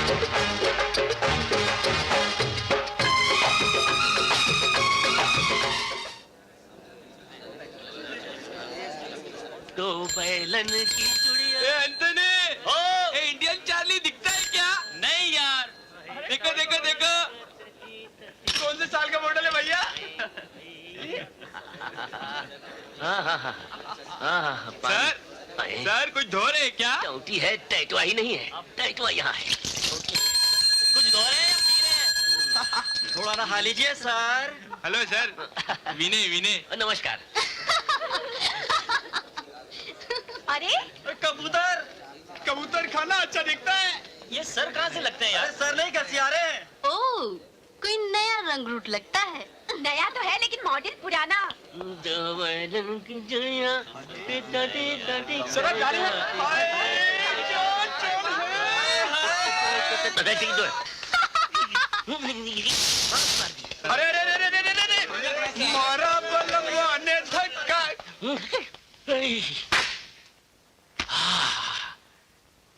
तो बैलन की चुड़िया। एंथनी, इंडियन चार्ली दिखता है क्या? नहीं यार। देखो देखो देखो, कौन से साल का मॉडल है भैया? सर, सर कुछ धो रहे हैं क्या? टोटी है, टैटुआ ही नहीं है। टैटुआ यहाँ है। कुछ धो रहे हैं या पी रहे हैं? थोड़ा नहा लीजिए सर। हेलो सर, विनय विनय। नमस्कार। अरे कबूतर, कबूतर खाना अच्छा दिखता है। ये सर कहाँ से लगते हैं यार? सर नहीं घसियारे हैं। ओह, कोई नया रंग रूट लगता है। नया तो है लेकिन मॉडल पुराना। तो बैलन की चुड़िया। सर गाड़ी है। अरे अरे अरे अरे अरे अरे, मारा बलवा ने धक्का।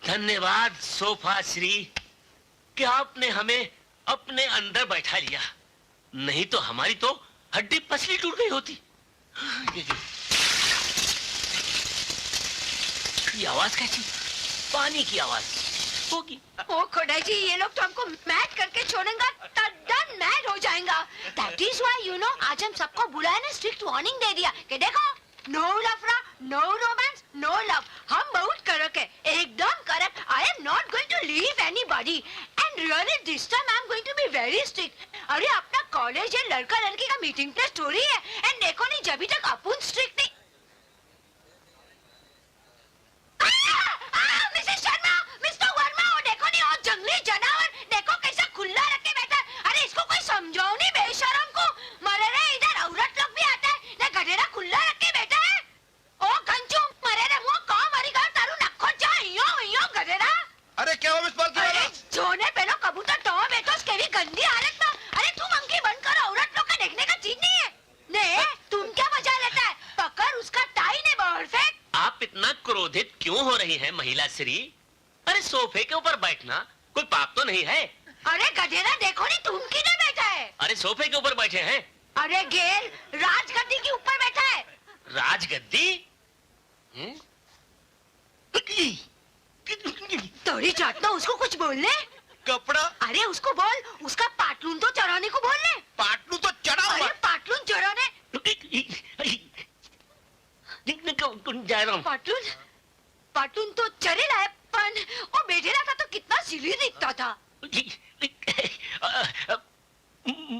धन्यवाद सोफा श्री कि आपने हमें अपने अंदर बैठा लिया, नहीं तो हमारी तो हड्डी पसली टूट गई होती। ये आवाज कैसी? पानी की आवाज होगी। ओ खोड़ा जी, ये लोग तो हमको मैड करके छोड़ेंगे, तद्दन मैड हो जाएगा। That is why you know, आज हम सबको बुलाया ना, स्ट्रिक्ट वार्निंग दे दिया कि देखो, नो लफड़ा, नो रोमांस, नो लव। हम बहुत कड़क है, एकदम कड़क। I am not going to leave anybody and really this time I am going to be very strict. अरे अपना कॉलेज है, लड़का लड़की का मीटिंग प्लेस थोड़ी है। एंड देखो नहीं, जब तक अपन स्ट्रिक्ट नहीं। मिसेस शर्मा, मिस्टर वर्मा, वो देखो नहीं, वो जंगली जानवर देखो कैसा खुला रख के बैठा है। अरे इसको कोई समझाओ नहीं बेशरम को। मरे रे, इधर औरत लोग भी आता है ना, गधेड़ा खुला रख के बैठा है। ओ कंचू, मरे रे मुंह कौन मरी गया तारू नखो जा यो यो गधेड़ा। अरे क्या हो मिस पालकी वाला? जोने पहलो कबूतर तो बैठो, उसके भी गंदी हालत में। अरे तू मंकी बंद कर, औरत लोग का देखने का चीज नहीं है। ने तुम क्या मजा लेता है? पकड़ उसका टाई ने बाहर फेंक। आप इतना क्रोधित क्यों हो रही हैं महिला श्री? अरे सोफे के ऊपर बैठना कोई पाप तो नहीं है। अरे गधेड़ा देखो नहीं, तुम किधर बैठा है? अरे सोफे के ऊपर बैठे हैं। अरे गेल, राजगद्दी के ऊपर बैठा है। राजगद्दी? तोड़ी चाटना, उसको कुछ बोलने। कपड़ा? अरे उसको बोल, उसका पाटलून तो चढ़ाने को बोलने। पाटलू तो चढ़ा हुआ। अरे पाटलून चढ़ाने। जा रहा हूँ। पाटलून, पाटलून तो चढ़ेला है, पर वो बैठेला था तो कितना सिली दिखता था।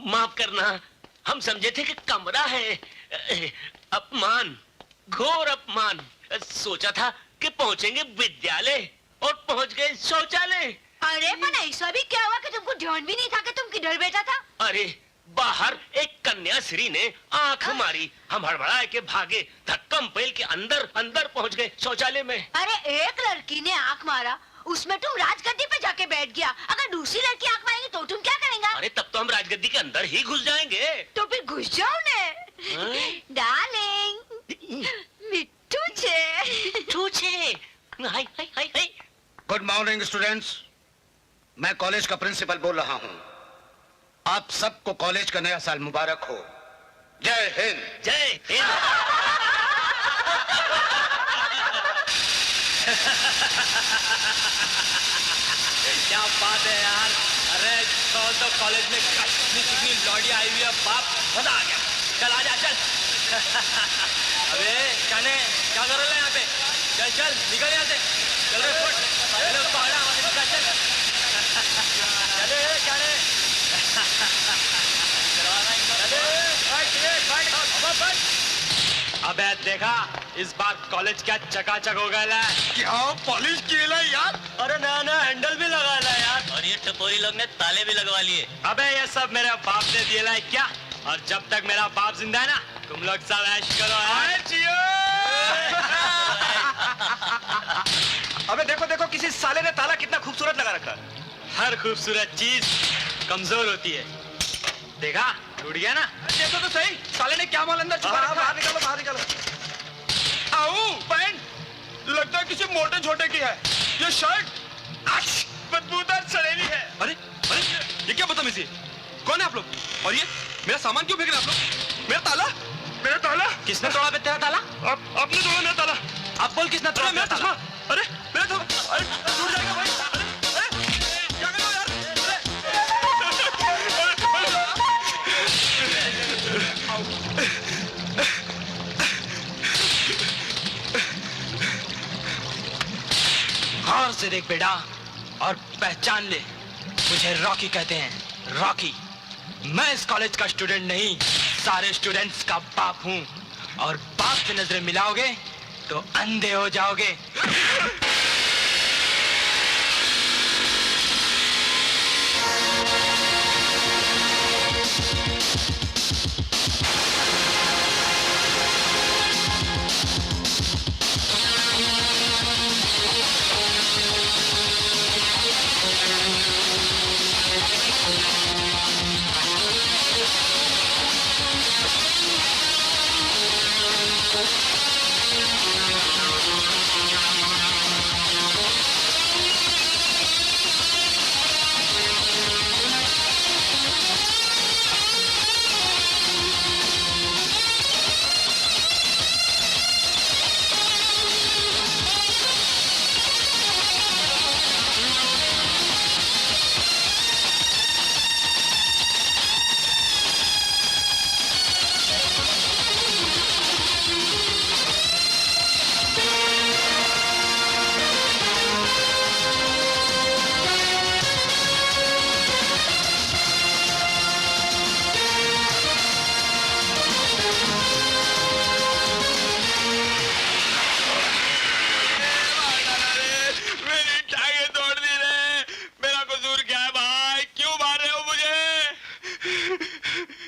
माफ करना, हम समझे थे कि कमरा है। अपमान, घोर अपमान। सोचा था कि पहुंचेंगे विद्यालय और पहुंच गए शौचालय। अरे पर ऐसा भी क्या हुआ कि तुमको ध्यान भी नहीं था कि तुम किधर बैठा था? अरे बाहर एक कन्या श्री ने आंख मारी, हम हड़बड़ाए के भागे, धक्कम पेल के अंदर अंदर पहुंच गए शौचालय में। अरे एक लड़की ने आंख मारा, उसमें तुम राजगद्दी पे जाके बैठ गया। अगर दूसरी लड़की आंख मारेगी तो तुम क्या करेंगे? अरे तब तो हम राजगद्दी के अंदर ही घुस जाएंगे। तो फिर घुस जाओ ने। डार्लिंग, मिट्टू छे। हाय हाय हाय हाय। गुड मॉर्निंग स्टूडेंट्स, मैं कॉलेज का प्रिंसिपल बोल रहा हूँ। आप सबको कॉलेज का नया साल मुबारक हो। जय हिंद। जय हिंद। क्या बात है यार। अरे तो कॉलेज में कितनी लौड़ी आई हुई है, बाप मजा आ गया। चल आजा चल। अबे काने क्या कर रहे हैं यहाँ पे? चल चल निकल यहाँ से। चल रे फुट। चलो पकड़ा मत निकल चल। चले काने। अबे देखा, इस बार कॉलेज क्या चकाचक हो गया है। क्या पॉलिश किया यार? अरे नया नया हैंडल भी लगा है यार। और ये टपोरी लोग ने ताले भी लगवा लिए। अबे ये सब मेरे बाप ने दिया है क्या? और जब तक मेरा बाप जिंदा है ना, तुम लोग सब ऐश करो। अबे देखो देखो, किसी साले ने ताला कितना खूबसूरत लगा रखा। हर खूबसूरत चीज कमजोर होती है। देखा टूट गया ना। देखो तो सही, साले ने क्या माल अंदर छुपा रखा। बाहर निकालो बाहर निकालो। आओ पैंट लगता है किसी मोटे छोटे की है। ये शर्ट बदबूदार सड़ेली ये क्या बदतमीजी है? कौन है आप लोग? और ये मेरा सामान क्यों फेंक रहे हैं आप लोग? मेरा ताला, मेरा ताला। किसने तोड़ा बे तेरा ताला? आपने तोड़ा मेरा ताला। आप बोल किसने तोड़ा मेरा तेरा ताला? चश्मा। अरे मेरा चश्मा, अरे टूट जाएगा भाई। अरे क्या कर रहे हो यार? गौर से देख बेटा और पहचान ले, मुझे रॉकी कहते हैं, रॉकी। मैं इस कॉलेज का स्टूडेंट नहीं, सारे स्टूडेंट्स का बाप हूँ, और बाप से नजरें मिलाओगे तो अंधे हो जाओगे।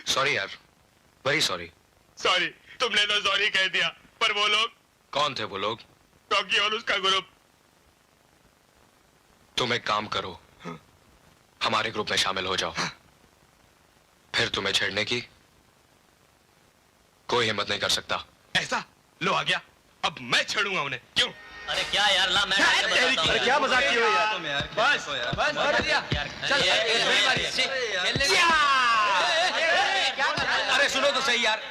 सॉरी यार, वेरी सॉरी। सॉरी, तुमने तो सॉरी कह दिया, पर वो लोग कौन थे वो लोग? रॉकी और उसका ग्रुप। तुम एक काम करो, हमारे ग्रुप में शामिल हो जाओ, फिर तुम्हें छेड़ने की कोई हिम्मत नहीं कर सकता। ऐसा? लो आ गया, अब मैं छेड़ूंगा उन्हें। क्यों? अरे क्या यार, ला मैं बताता हूँ। क्या मजाक की हो यार? बस बस चल अरे सुनो तो सही यार,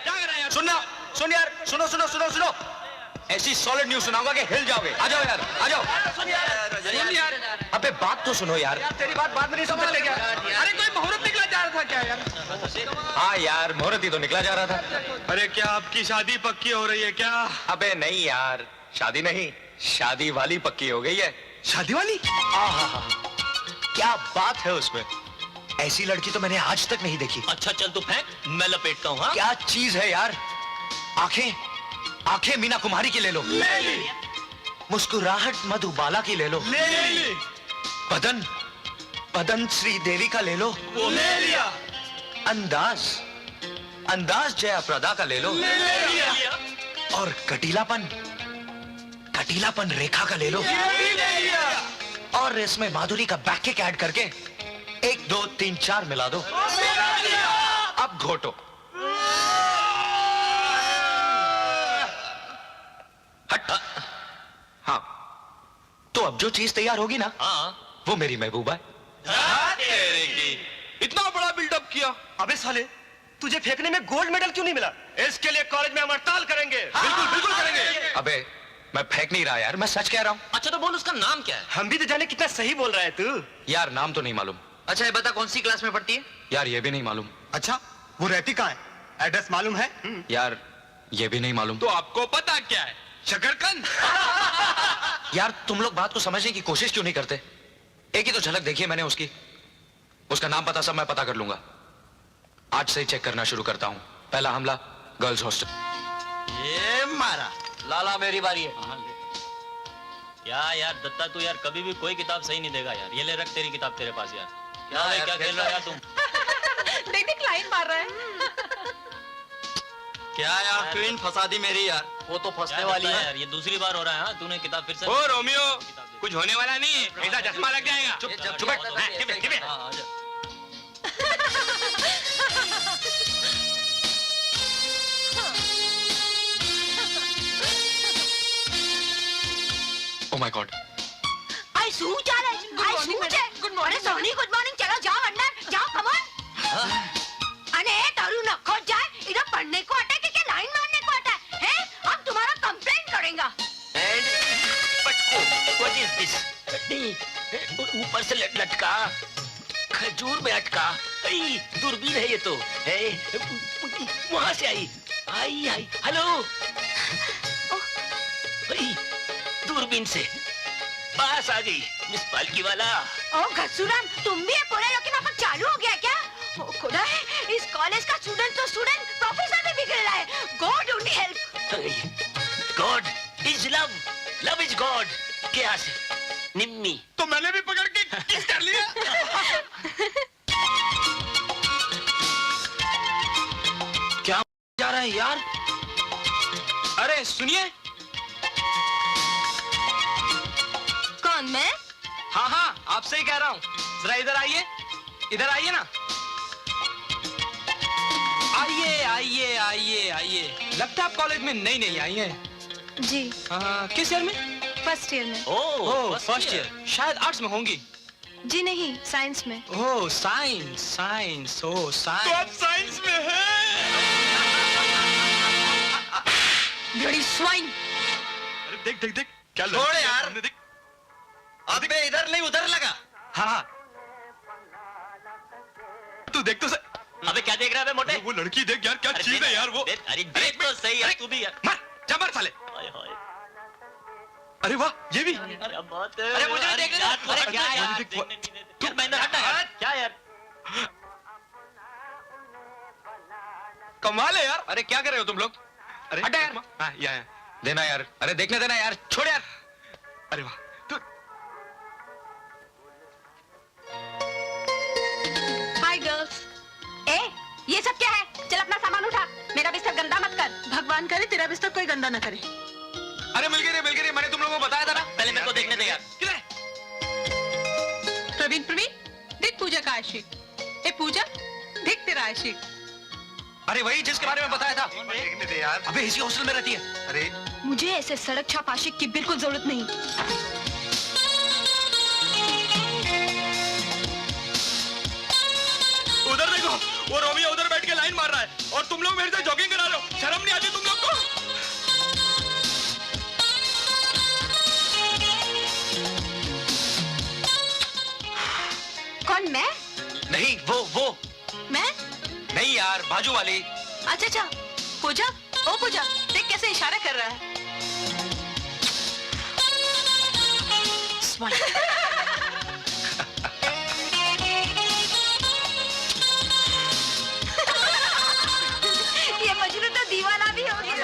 सुनना, सुन यार, सुनो सुनो सुनो सुनो, ऐसी सॉलिड न्यूज सुनाऊंगा कि हिल जाओगे। आ जाओ यार, आ जाओ। सुन यार, अबे बात तो सुनो यार। तेरी बात बाद में नहीं समझते क्या? अरे कोई मुहूर्त निकला जा रहा था क्या यार? हाँ यार, मुहूर्त ही तो निकला जा रहा था। अरे क्या आपकी शादी पक्की हो रही है क्या? अबे नहीं यार, शादी नहीं, शादी वाली पक्की हो गई है। शादी वाली? क्या बात है उसमें, ऐसी लड़की तो मैंने आज तक नहीं देखी। अच्छा चल तू फेंक, मैं लपेटता हूँ। हाँ क्या चीज है यार, आंखें, आंखें मीना कुमारी की ले लो, ले ली। मुस्कुराहट मधुबाला की ले लो, ले ली। बदन, बदन श्रीदेवी का ले लो, वो ले लिया। अंदाज, अंदाज जया प्रदा का ले लो, ले लिया। और कटीलापन, कटीलापन रेखा का ले लो, ले लिया। और इसमें माधुरी का बैक किक ऐड करके 1 2 3 4 मिला दो। अब घोटो। हट। हाँ, तो अब जो चीज तैयार होगी ना, हाँ वो मेरी महबूबा है। इतना बड़ा बिल्डअप किया। अबे साले, तुझे फेंकने में गोल्ड मेडल क्यों नहीं मिला? इसके लिए कॉलेज में हम हड़ताल करेंगे। बिल्कुल बिल्कुल करेंगे। अबे मैं फेंक नहीं रहा यार, मैं सच कह रहा हूँ। अच्छा तो बोल उसका नाम क्या है? हम भी तो जाने कितना सही बोल रहा है तू। यार नाम तो नहीं मालूम। अच्छा ये बता कौन सी क्लास में पढ़ती है? यार ये भी नहीं मालूम। अच्छा, वो रहती कहाँ है? एड्रेस मालूम है? यार ये भी नहीं मालूम। तो आपको पता क्या है? शकरकंद। यार तुम लोग बात को समझने की कोशिश क्यों नहीं करते? एक ही तो झलक देखी है मैंने उसकी, उसका नाम पता सब मैं पता कर लूंगा। आज से ही चेक करना शुरू करता हूँ। पहला हमला गर्ल्स हॉस्टल। ये मारा लाला, मेरी बारी है। क्या यार दत्ता, तू यार कभी भी कोई किताब सही नहीं देगा यार। ये ले रख तेरी किताब तेरे पास यार। क्या है, क्या खेल रहा है यार तुम? देख देख लाइन मार रहा है। क्या यार क्वीन फंसा दी मेरी यार। वो तो फंसने वाली है यार, ये दूसरी बार हो रहा है। हाँ तूने किताब फिर से। ओ रोमियो, कुछ होने वाला नहीं, ऐसा चश्मा लग जाएगा। चुप बैठ। Oh my God. आई सू जा रहा है। आई सू है। Good morning Soni, good morning. चलो जाओ अंदर, जाओ come on. अरे तारू नखो जाए, इधर पढ़ने को आता है कि क्या लाइन मारने को आता है? हम तुम्हारा कंप्लेंट करेंगे। And पटको, what is this? नहीं, ऊपर से लटका, खजूर में अटका। दूरबीन है ये तो। वहाँ से आई। हेलो। दूरबीन से पास आ गई मिस पालकी वाला। ओ घसुरन, तुम भी पूरे लोग के वहाँ पर चालू हो गया क्या? ओ खुदा है, इस कॉलेज का स्टूडेंट तो स्टूडेंट प्रोफेसर भी बिगड़ रहा है। God only help. God is love, love is God. क्या से निम्मी तो मैंने भी पकड़ के किस कर लिया। क्या जा रहा है यार? अरे सुनिए। कौन मैं? हाँ हाँ, आपसे ही कह रहा हूँ। जरा इधर आइए, इधर आइए ना। आइए आइए आइए आइए। लगता है आप कॉलेज में नई नई आई हैं। जी हाँ, किस ईयर में? फर्स्ट ईयर में। ओह फर्स्ट ईयर। शायद आर्ट्स में होंगी। जी नहीं, साइंस में। ओह साइंस, साइंस, ओह तो साइंस। आप साइंस में हैं। Bloody swine. अरे देख देख देख क्या छोड़ यार। सामने देख। अबे इधर नहीं उधर लगा। हाँ तू देख तो सही। अबे क्या देख रहा है मोटे? वो लड़की देख यार, क्या चीज है यार वो। अरे देख तो सही यार, तू भी यार। मार जा, मार साले। हाय हाय। अरे वाह, ये भी। क्या बात है? अरे मुझे अरे देखने यार, दो। अरे क्या अरे यार? देख, देखने नहीं देते। यार महेंद्र हटना यार। क्या यार? कमाल है यार। अरे क्या कर रहे हो तुम लोग? अरे हटा यार। हाँ यहाँ। देना यार, अरे देखने देना यार, छोड़ यार। अरे वाह तू। Hi girls. ए, ये सब क्या है? चल अपना सामान उठा, मेरा बिस्तर गंदा मत कर। भगवान करे तेरा बिस्तर कोई गंदा न करे। अरे मिल गई, मैंने तुम लोगों को बताया था ना। पहले मेरे को देखने दे यार। प्रवीण प्रवीण, देख पूजा का आशिक। ए पूजा, देख तेरा आशिक। अरे वही जिसके बारे में बताया था। देखने दे यार। अबे इसी हॉस्टल में रहती है। अरे मुझे ऐसे सड़क छाप आशिक की बिल्कुल जरूरत नहीं। उधर देखो, वो रोमियो उधर बैठ के लाइन मार रहा है और तुम लोग मेरे से जॉगिंग करा रहे हो। शर्म नहीं आती तुम लोग को? कौन मैं? नहीं वो मैं? नहीं यार, बाजू वाली। अच्छा अच्छा, पूजा, ओ पूजा, देख कैसे इशारा कर रहा है। Smile. ये मजनू तो दीवाना भी हो गया।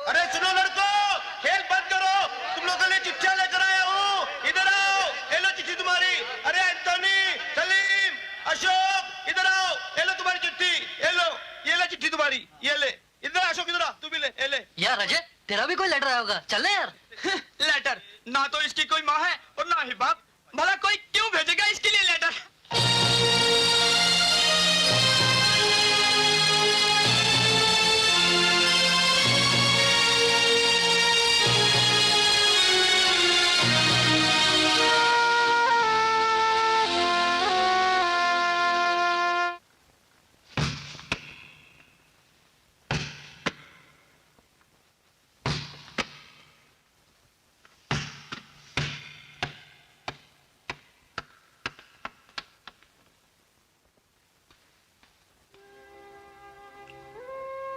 अरे सुनो लड़को, खेल बंद करो। तुम लोगों के लिए चिट्ठियां लेकर आया हूँ। इधर आओ, ये लो चिट्ठी तुम्हारी। अरे एंटोनी, सलीम, अशोक, इधर आओ। ये लो तुम्हारी चिट्ठी, ये लो चिट्ठी तुम्हारी, ये ले। इधर अशोक, इधर आ, तू भी ले, ये ले। यार अजय, तेरा भी कोई लेटर आया होगा, चल ना यार। लेटर ना तो इसकी कोई माँ है और ना ही बाप। भला कोई क्यों भेजेगा इसके लिए लेटर?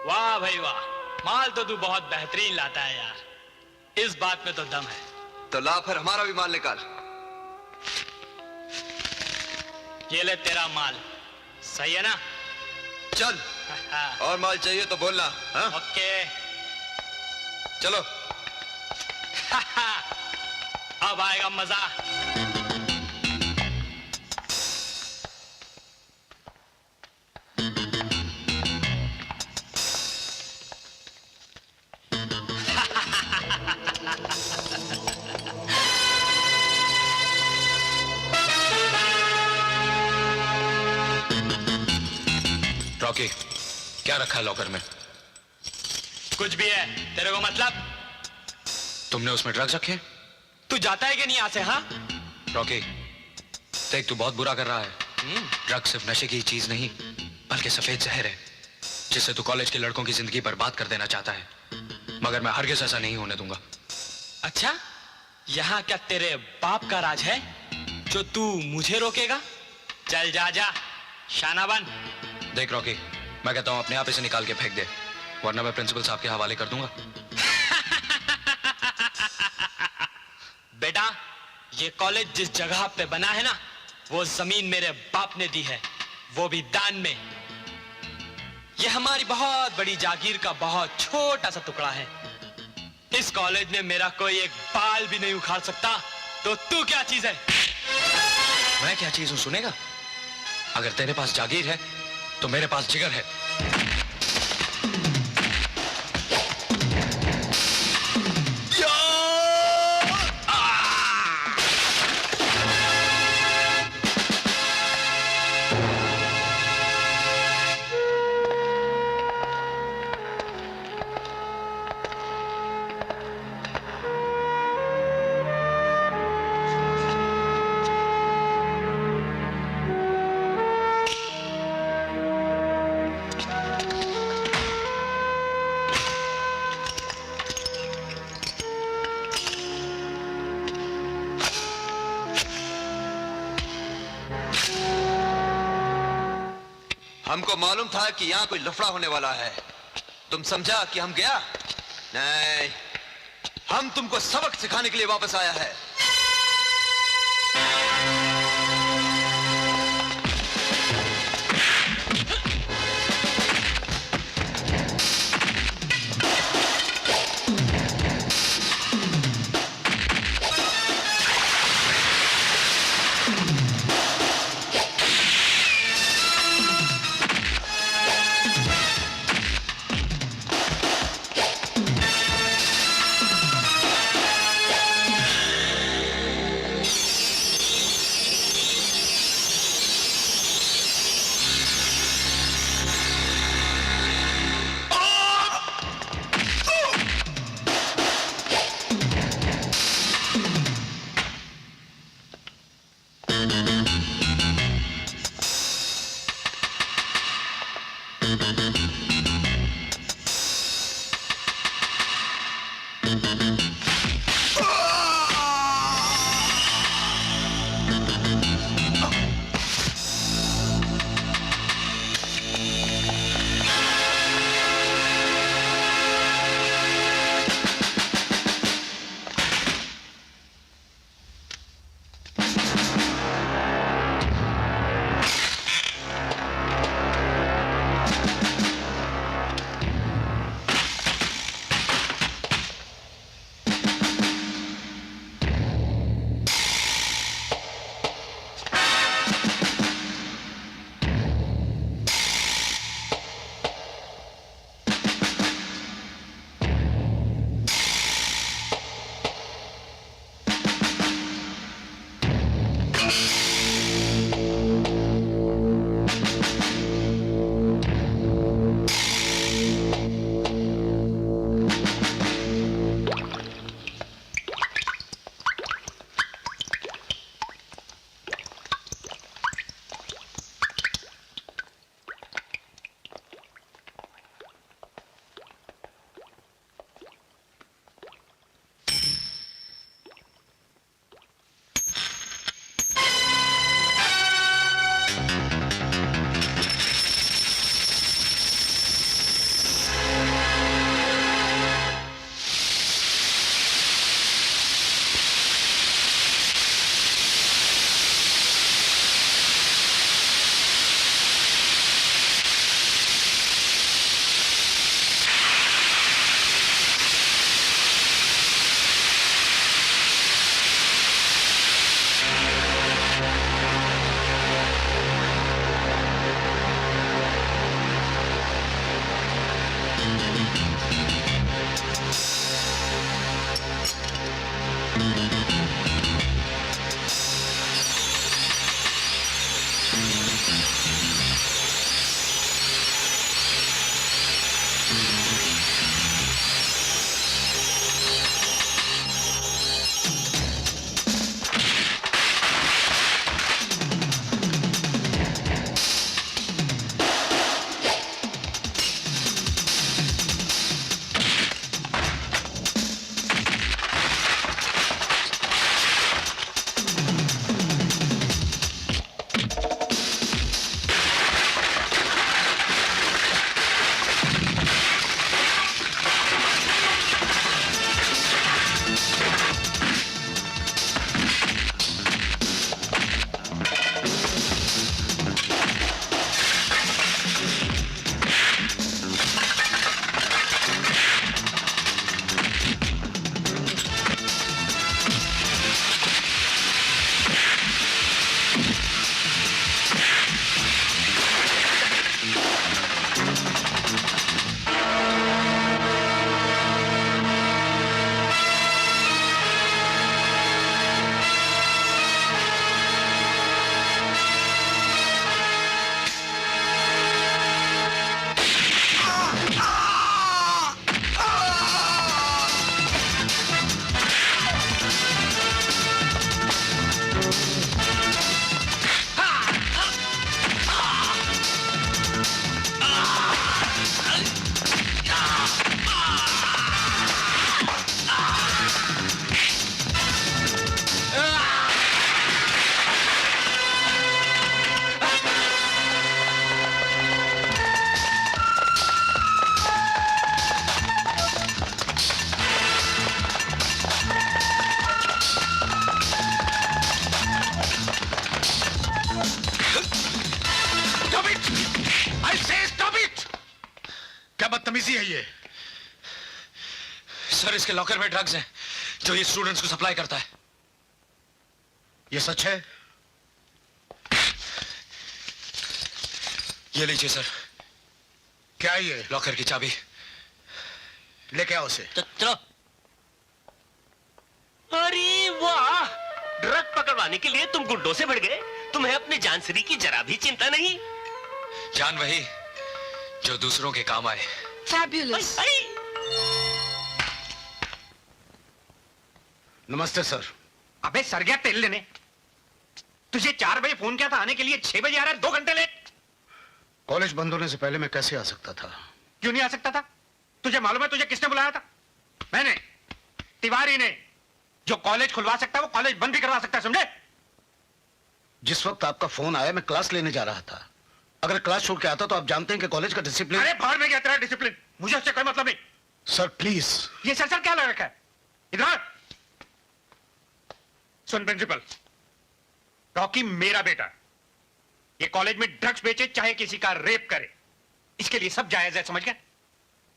वाह भाई वाह, माल तो तू बहुत बेहतरीन लाता है यार। इस बात में तो दम है। तो ला फिर हमारा भी माल निकाल। ये ले तेरा माल, सही है ना? चल, और माल चाहिए तो बोलना। हाँ? ओके। चलो। अब आएगा मजा। रॉकी, क्या रखा है लॉकर में? कुछ भी है, तेरे को मतलब? तुमने उसमें ड्रग्स रखे? तू जाता है कि नहीं यहाँ से? हाँ रॉकी, देख तू बहुत बुरा कर रहा है। ड्रग सिर्फ नशे की चीज नहीं बल्कि सफेद जहर है जिससे तू कॉलेज के लड़कों की जिंदगी बर्बाद कर देना चाहता है, मगर मैं हरगिज़ ऐसा नहीं होने दूंगा। अच्छा, यहाँ क्या तेरे बाप का राज है जो तू मुझे रोकेगा? चल जा जा, शाना बन। देख रॉकी, मैं कहता हूँ अपने आप इसे निकाल के फेंक दे, वरना मैं प्रिंसिपल साहब के हवाले कर दूंगा। बेटा, ये कॉलेज जिस जगह पे बना है ना, वो जमीन मेरे बाप ने दी है, वो भी दान में। ये हमारी बहुत बड़ी जागीर का बहुत छोटा सा टुकड़ा है। इस कॉलेज में मेरा कोई एक बाल भी नहीं उखाड़ सकता, तो तू क्या चीज है? मैं क्या चीज हूं सुनेगा? अगर तेरे पास जागीर है तो मेरे पास जिगर है। हमको मालूम था कि यहाँ कोई लफड़ा होने वाला है। तुम समझा कि हम गया? नहीं, हम तुमको सबक सिखाने के लिए वापस आया है। सर इसके लॉकर में ड्रग्स हैं जो ये स्टूडेंट्स को सप्लाई करता है। ये सच है? ये लीजिए सर, क्या ये? लॉकर की चाबी। लेके आओ उसे। चलो। अरे वाह, ड्रग पकड़वाने के लिए तुम गुंडों से बढ़ गए। तुम्हें अपने जानसरी की जरा भी चिंता नहीं। जान वही जो दूसरों के काम आए। Fabulous. नमस्ते सर। अबे सर गया तेल लेने। तुझे 4 बजे फोन किया था आने के लिए, 6 बजे आ रहा है, 2 घंटे लेट। कॉलेज बंद होने से पहले मैं कैसे आ सकता था? क्यों नहीं आ सकता था? तुझे मालूम है तुझे किसने बुलाया था? मैंने, तिवारी ने। जो कॉलेज खुलवा सकता है वो कॉलेज बंद भी करवा सकता है, समझे? जिस वक्त आपका फोन आया मैं क्लास लेने जा रहा था। अगर क्लास छोड़ के आता तो आप जानते हैं कि कॉलेज का डिसिप्लिन। अरे बाहर में गया तेरा डिसिप्लिन, मुझे उससे कोई मतलब नहीं। Sir please. ये सर क्या लग रखा है? इधर सुन प्रिंसिपल, रॉकी मेरा बेटा। ये कॉलेज में ड्रग्स बेचे चाहे किसी का रेप करे, इसके लिए सब जायज है, समझ गए?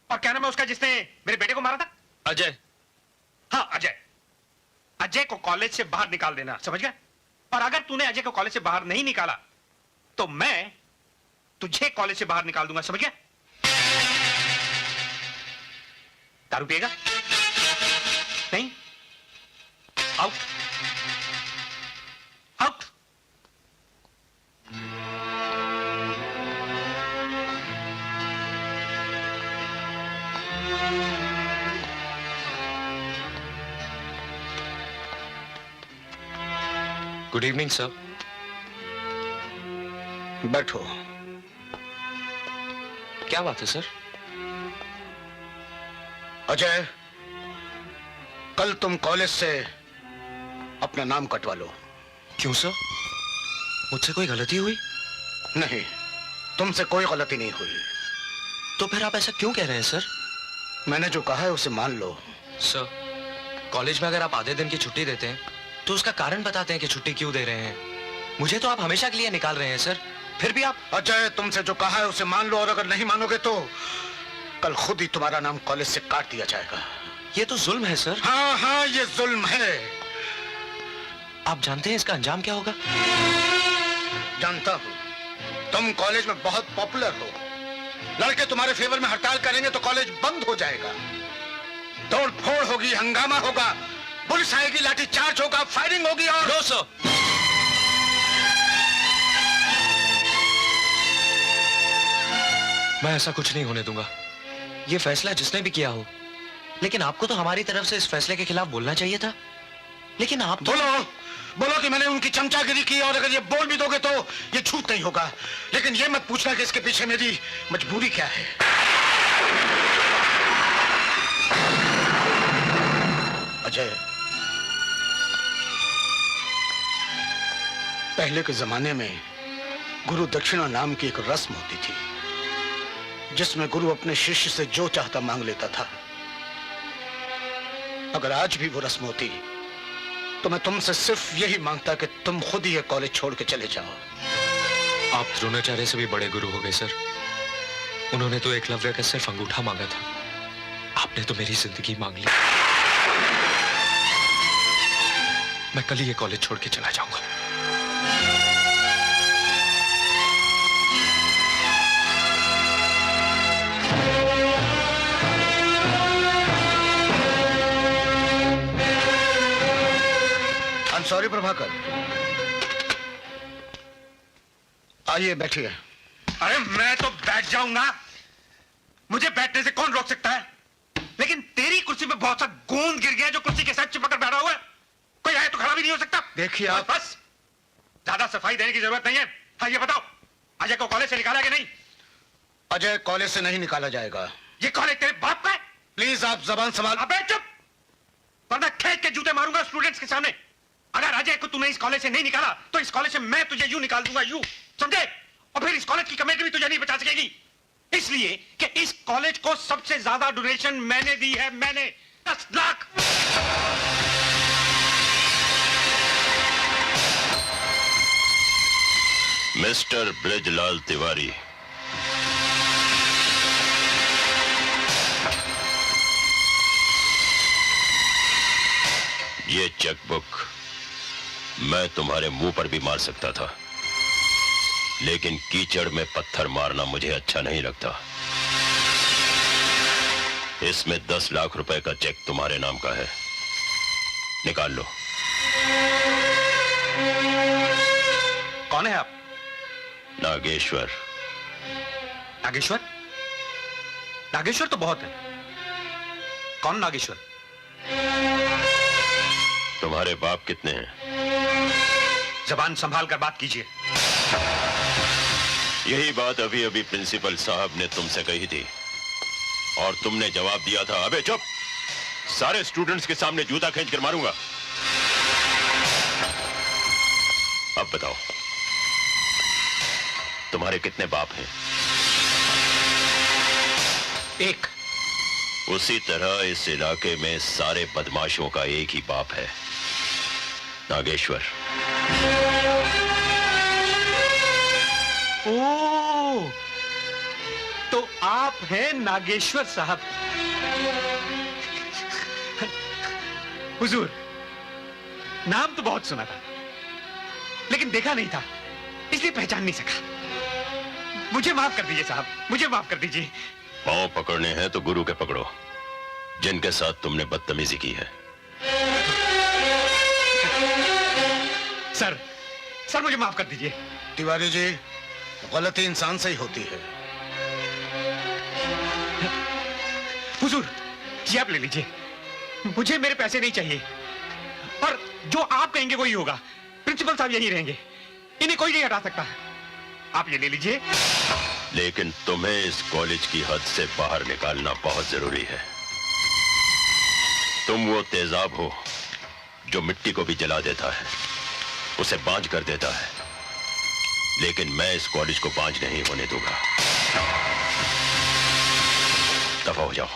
और क्या नाम है उसका जिसने मेरे बेटे को मारा था? अजय। हाँ अजय। अजय को कॉलेज से बाहर निकाल देना, समझ गए? और अगर तूने अजय को कॉलेज से बाहर नहीं निकाला तो मैं तुझे कॉलेज से बाहर निकाल दूंगा, समझ गया? दारू पिएगा? नहीं? Out. Out. Good evening sir. बैठो। क्या बात है सर? अजय, कल तुम कॉलेज से अपना नाम कटवा लो। क्यों सर? मुझसे कोई गलती हुई? नहीं, तुमसे कोई गलती नहीं हुई। तो फिर आप ऐसा क्यों कह रहे हैं सर? मैंने जो कहा है उसे मान लो। सर, कॉलेज में अगर आप आधे दिन की छुट्टी देते हैं तो उसका कारण बताते हैं कि छुट्टी क्यों दे रहे हैं। मुझे तो आप हमेशा के लिए निकाल रहे हैं सर, फिर भी आप। अजय, तुमसे जो कहा है उसे मान लो, और अगर नहीं मानोगे तो कल खुद ही तुम्हारा नाम कॉलेज से काट दिया जाएगा। ये तो जुल्म है सर। हाँ हाँ, ये जुल्म है। आप जानते हैं इसका अंजाम क्या होगा? जानता हूं, तुम कॉलेज में बहुत पॉपुलर हो। लड़के तुम्हारे फेवर में हड़ताल करेंगे तो कॉलेज बंद हो जाएगा। तोड़ फोड़ होगी, हंगामा होगा, पुलिस आएगी, लाठी चार्ज होगा, फायरिंग होगी और नो सर। मैं ऐसा कुछ नहीं होने दूंगा। ये फैसला जिसने भी किया हो, लेकिन आपको तो हमारी तरफ से इस फैसले के खिलाफ बोलना चाहिए था। लेकिन आप तो... बोलो कि मैंने उनकी चमचागिरी की, और अगर ये बोल भी दोगे तो ये झूठ नहीं होगा। लेकिन ये मत पूछना कि इसके पीछे मेरी मजबूरी क्या है। अजय, पहले के जमाने में गुरु दक्षिणा नाम की एक रस्म होती थी, जिसमें गुरु अपने शिष्य से जो चाहता मांग लेता था। अगर आज भी वो रस्म होती तो मैं तुमसे सिर्फ यही मांगता कि तुम खुद ही ये कॉलेज छोड़ के चले जाओ। आप द्रोणाचार्य से भी बड़े गुरु हो गए सर। उन्होंने तो एकलव्य का सिर्फ अंगूठा मांगा था, आपने तो मेरी जिंदगी मांग ली। मैं कल ही ये कॉलेज छोड़ के चला जाऊंगा। सॉरी प्रभाकर। आइए बैठिए। अरे मैं तो बैठ जाऊंगा, मुझे बैठने से कौन रोक सकता है? लेकिन तेरी कुर्सी पे बहुत सा गोंद गिर गया जो कुर्सी के साथ चिपक कर बैठा हुआ है। कोई आए तो खड़ा भी नहीं हो सकता। देखिए आप... बस ज्यादा सफाई देने की जरूरत नहीं है। हाँ ये बताओ, अजय को कॉलेज से निकाला कि नहीं? अजय कॉलेज से नहीं निकाला जाएगा। ये कॉलेज तेरे बाप का है? प्लीज आप जबान संभाल। अबे चुप, वरना खेत के जूते मारूंगा स्टूडेंट्स के सामने। अगर अजय को तूने इस कॉलेज से नहीं निकाला तो इस कॉलेज से मैं तुझे यूं निकाल दूंगा, यूं, समझे? और फिर इस कॉलेज की कमेटी भी तुझे नहीं बचा सकेगी, इसलिए कि इस कॉलेज को सबसे ज्यादा डोनेशन मैंने दी है। मैंने 10 लाख। मिस्टर ब्रजलाल तिवारी, ये चेकबुक मैं तुम्हारे मुंह पर भी मार सकता था, लेकिन कीचड़ में पत्थर मारना मुझे अच्छा नहीं लगता। इसमें 10 लाख रुपए का चेक तुम्हारे नाम का है, निकाल लो। कौन है आप? नागेश्वर। नागेश्वर? नागेश्वर तो बहुत है। कौन नागेश्वर? तुम्हारे बाप कितने हैं? जबान संभाल कर बात कीजिए। यही बात अभी अभी प्रिंसिपल साहब ने तुमसे कही थी और तुमने जवाब दिया था, अबे चुप, सारे स्टूडेंट्स के सामने जूता खींच कर मारूंगा। अब बताओ, तुम्हारे कितने बाप हैं? एक। उसी तरह इस इलाके में सारे बदमाशों का एक ही बाप है, नागेश्वर। ओ, तो आप हैं नागेश्वर साहब। हुजूर, नाम तो बहुत सुना था, लेकिन देखा नहीं था, इसलिए पहचान नहीं सका। मुझे माफ कर दीजिए साहब, मुझे माफ कर दीजिए। पांव पकड़ने हैं तो गुरु के पकड़ो, जिनके साथ तुमने बदतमीजी की है। सर मुझे माफ कर दीजिए। तिवारी जी, गलती इंसान से ही होती है। हुजूर, ये आप ले लीजिए, मुझे मेरे पैसे नहीं चाहिए, और जो आप कहेंगे वही होगा। प्रिंसिपल साहब यहीं रहेंगे, इन्हें कोई नहीं हटा सकता। आप ये ले लीजिए। लेकिन तुम्हें इस कॉलेज की हद से बाहर निकालना बहुत जरूरी है। तुम वो तेजाब हो जो मिट्टी को भी जला देता है, उसे बांझ कर देता है, लेकिन मैं इस कॉलेज को बांझ नहीं होने दूंगा। दफा हो जाओ।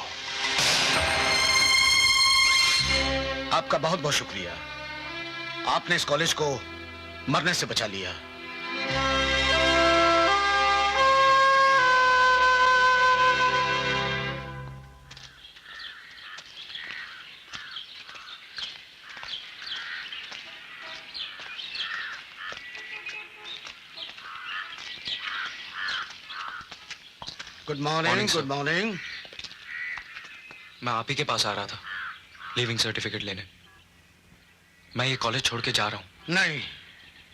आपका बहुत बहुत शुक्रिया, आपने इस कॉलेज को मरने से बचा लिया। Good morning. Good morning. मैं आप ही के पास आ रहा था लीविंग सर्टिफिकेट लेने। मैं ये कॉलेज छोड़ के जा रहा हूं। नहीं,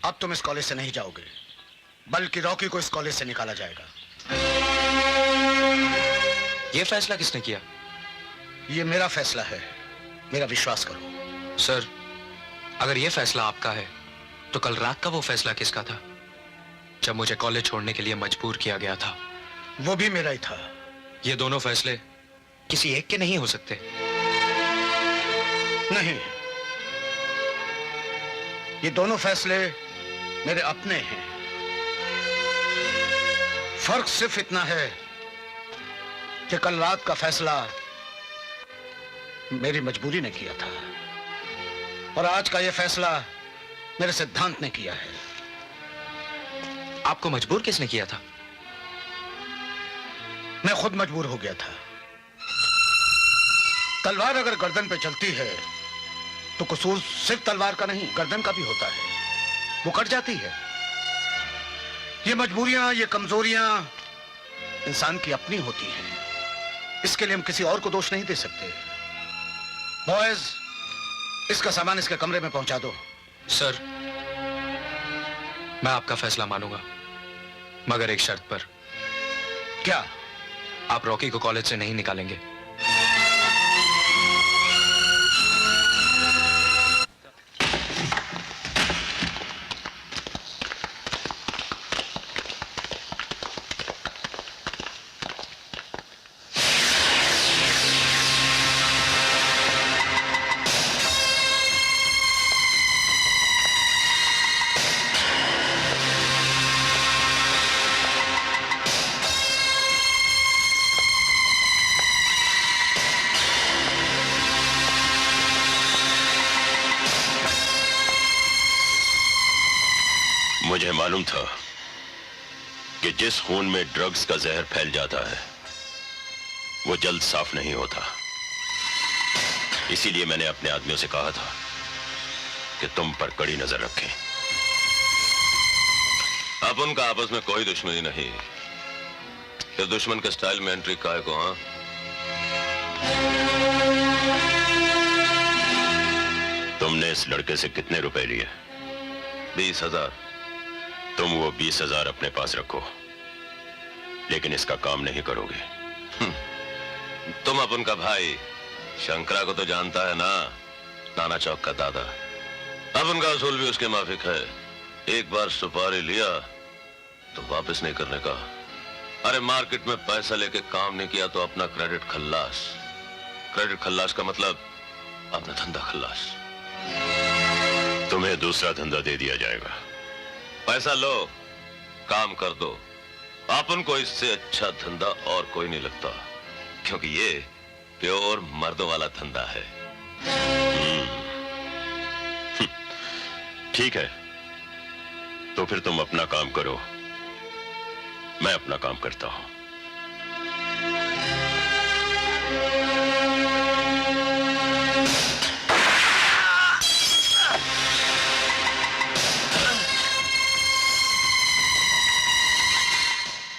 अब तुम इस कॉलेज से नहीं जाओगे, बल्कि रॉकी को इस कॉलेज से निकाला जाएगा। ये फैसला किसने किया? ये मेरा फैसला है, मेरा विश्वास करो। सर, अगर ये फैसला आपका है तो कल रात का वो फैसला किसका था जब मुझे कॉलेज छोड़ने के लिए मजबूर किया गया था? वो भी मेरा ही था। ये दोनों फैसले किसी एक के नहीं हो सकते। नहीं, ये दोनों फैसले मेरे अपने हैं। फर्क सिर्फ इतना है कि कल रात का फैसला मेरी मजबूरी ने किया था और आज का यह फैसला मेरे सिद्धांत ने किया है। आपको मजबूर किसने किया था? मैं खुद मजबूर हो गया था। तलवार अगर गर्दन पे चलती है तो कसूर सिर्फ तलवार का नहीं, गर्दन का भी होता है, वो कट जाती है। ये मजबूरियां, ये कमजोरियां इंसान की अपनी होती हैं, इसके लिए हम किसी और को दोष नहीं दे सकते। बॉयज, इसका सामान इसके कमरे में पहुंचा दो। सर, मैं आपका फैसला मानूंगा, मगर एक शर्त पर। क्या? आप रॉकी को कॉलेज से नहीं निकालेंगे। मुझे मालूम था कि जिस खून में ड्रग्स का जहर फैल जाता है वो जल्द साफ नहीं होता। इसीलिए मैंने अपने आदमियों से कहा था कि तुम पर कड़ी नजर रखें। अब उनका आपस में कोई दुश्मनी नहीं, फिर दुश्मन के स्टाइल में एंट्री काहे को? हाँ, तुमने इस लड़के से कितने रुपए लिए? 20,000। तुम वो 20,000 अपने पास रखो, लेकिन इसका काम नहीं करोगे। तुम अब उनका भाई शंकरा को तो जानता है ना, नाना चौक का दादा। अब उनका असूल भी उसके माफिक है। एक बार सुपारी लिया तो वापस नहीं करने का। अरे मार्केट में पैसा लेके काम नहीं किया तो अपना क्रेडिट खल्लास। क्रेडिट खल्लास का मतलब अपना धंधा खल्लास। तुम्हें दूसरा धंधा दे दिया जाएगा। पैसा लो, काम कर दो। अपन को इससे अच्छा धंधा और कोई नहीं लगता, क्योंकि ये प्योर मर्दों वाला धंधा है। ठीक है, तो फिर तुम अपना काम करो, मैं अपना काम करता हूं।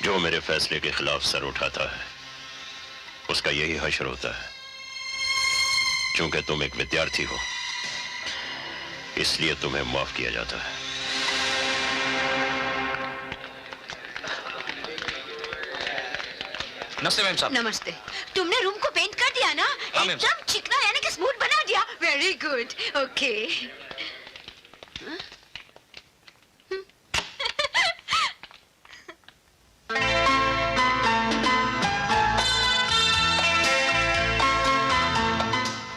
जो मेरे फैसले के खिलाफ सर उठाता है उसका यही हश्र होता है। चूंकि तुम एक विद्यार्थी हो, इसलिए तुम्हें माफ किया जाता है। नमस्ते मैम साहब। नमस्ते। तुमने रूम को पेंट कर दिया ना? हाँ, मैम। एकदम चिकना यानी कि स्मूथ बना दिया। Very good. Okay.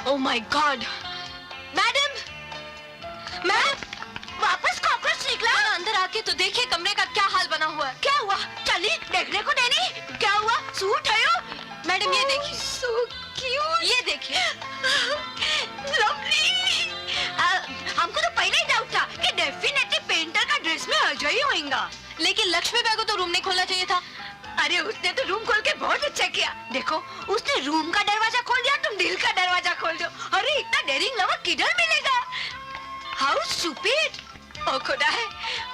Oh my God. Madam, ma'am, वापस कॉकरोच निकला। अंदर आके तो देखिए कमरे का क्या हाल बना हुआ है। क्या हुआ? चलिए देखने को देनी। क्या हुआ? सूट है यो? मैडम ये देखिए। So cute. ये देखिए। Lovely. हमको तो पहले ही डाउट था कि डेफिनेटली पेंटर का ड्रेस में अजय ही होगा। लेकिन लक्ष्मी बाई को तो रूम नहीं खोलना चाहिए था। अरे उसने तो रूम खोल के बहुत अच्छा किया। देखो, उसने रूम का दरवाजा खोल दिया, तुम दिल का दरवाजा खोल दो। अरे इतना डेयरिंग लवर किधर मिलेगा? How stupid. ओ खुदा है,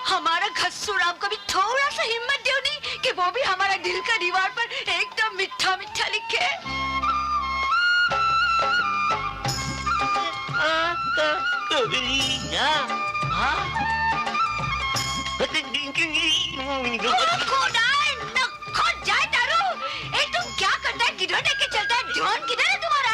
हमारा घस्सू राम को भी थोड़ा सा हिम्मत दो नहीं कि वो भी हमारा दिल का दीवार पर एकदम मीठा मीठा लिखे। जाए तारू, तुम क्या करता है? किधर देख के चलता है? ध्यान किधर है तुम्हारा?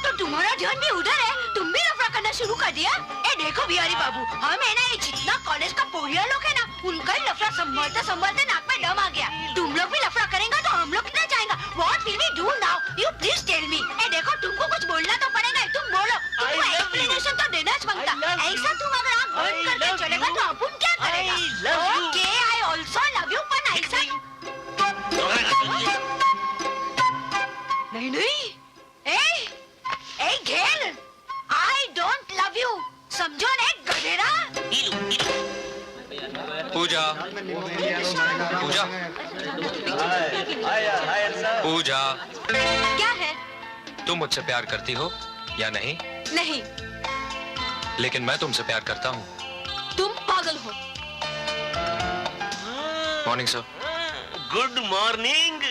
तो तुम्हारा ध्यान भी उधर है। तुम भी लफड़ा करना शुरू कर दिया। देखो बिहारी बाबू, हम है ना, ये जितना कॉलेज का पोरिया लोग है ना, उनका ही लफड़ा संभालते संभालते नाक में दम आ गया। तुम लोग भी लफड़ा करेंगे तो हम लोग कितना जाएगा? What will we do now? You please tell me. देखो, तुमको कुछ बोलना तो पड़ेगा। तुम बोलो, तुमको एक्सप्लेनेशन तो देना बनता। ऐसा तुम अगर आँख बंद करके चलेगा तो अपन क्या करेगा? Okay, I also love you, पर ऐसा नहीं नहीं। ए घेर, I don't love you. समझो ने गधेड़ा। पूजा, पूजा, पूजा, क्या है? तुम मुझसे प्यार करती हो या नहीं? नहीं। लेकिन मैं तुमसे प्यार करता हूँ। तुम पागल हो। Morning sir. Good morning.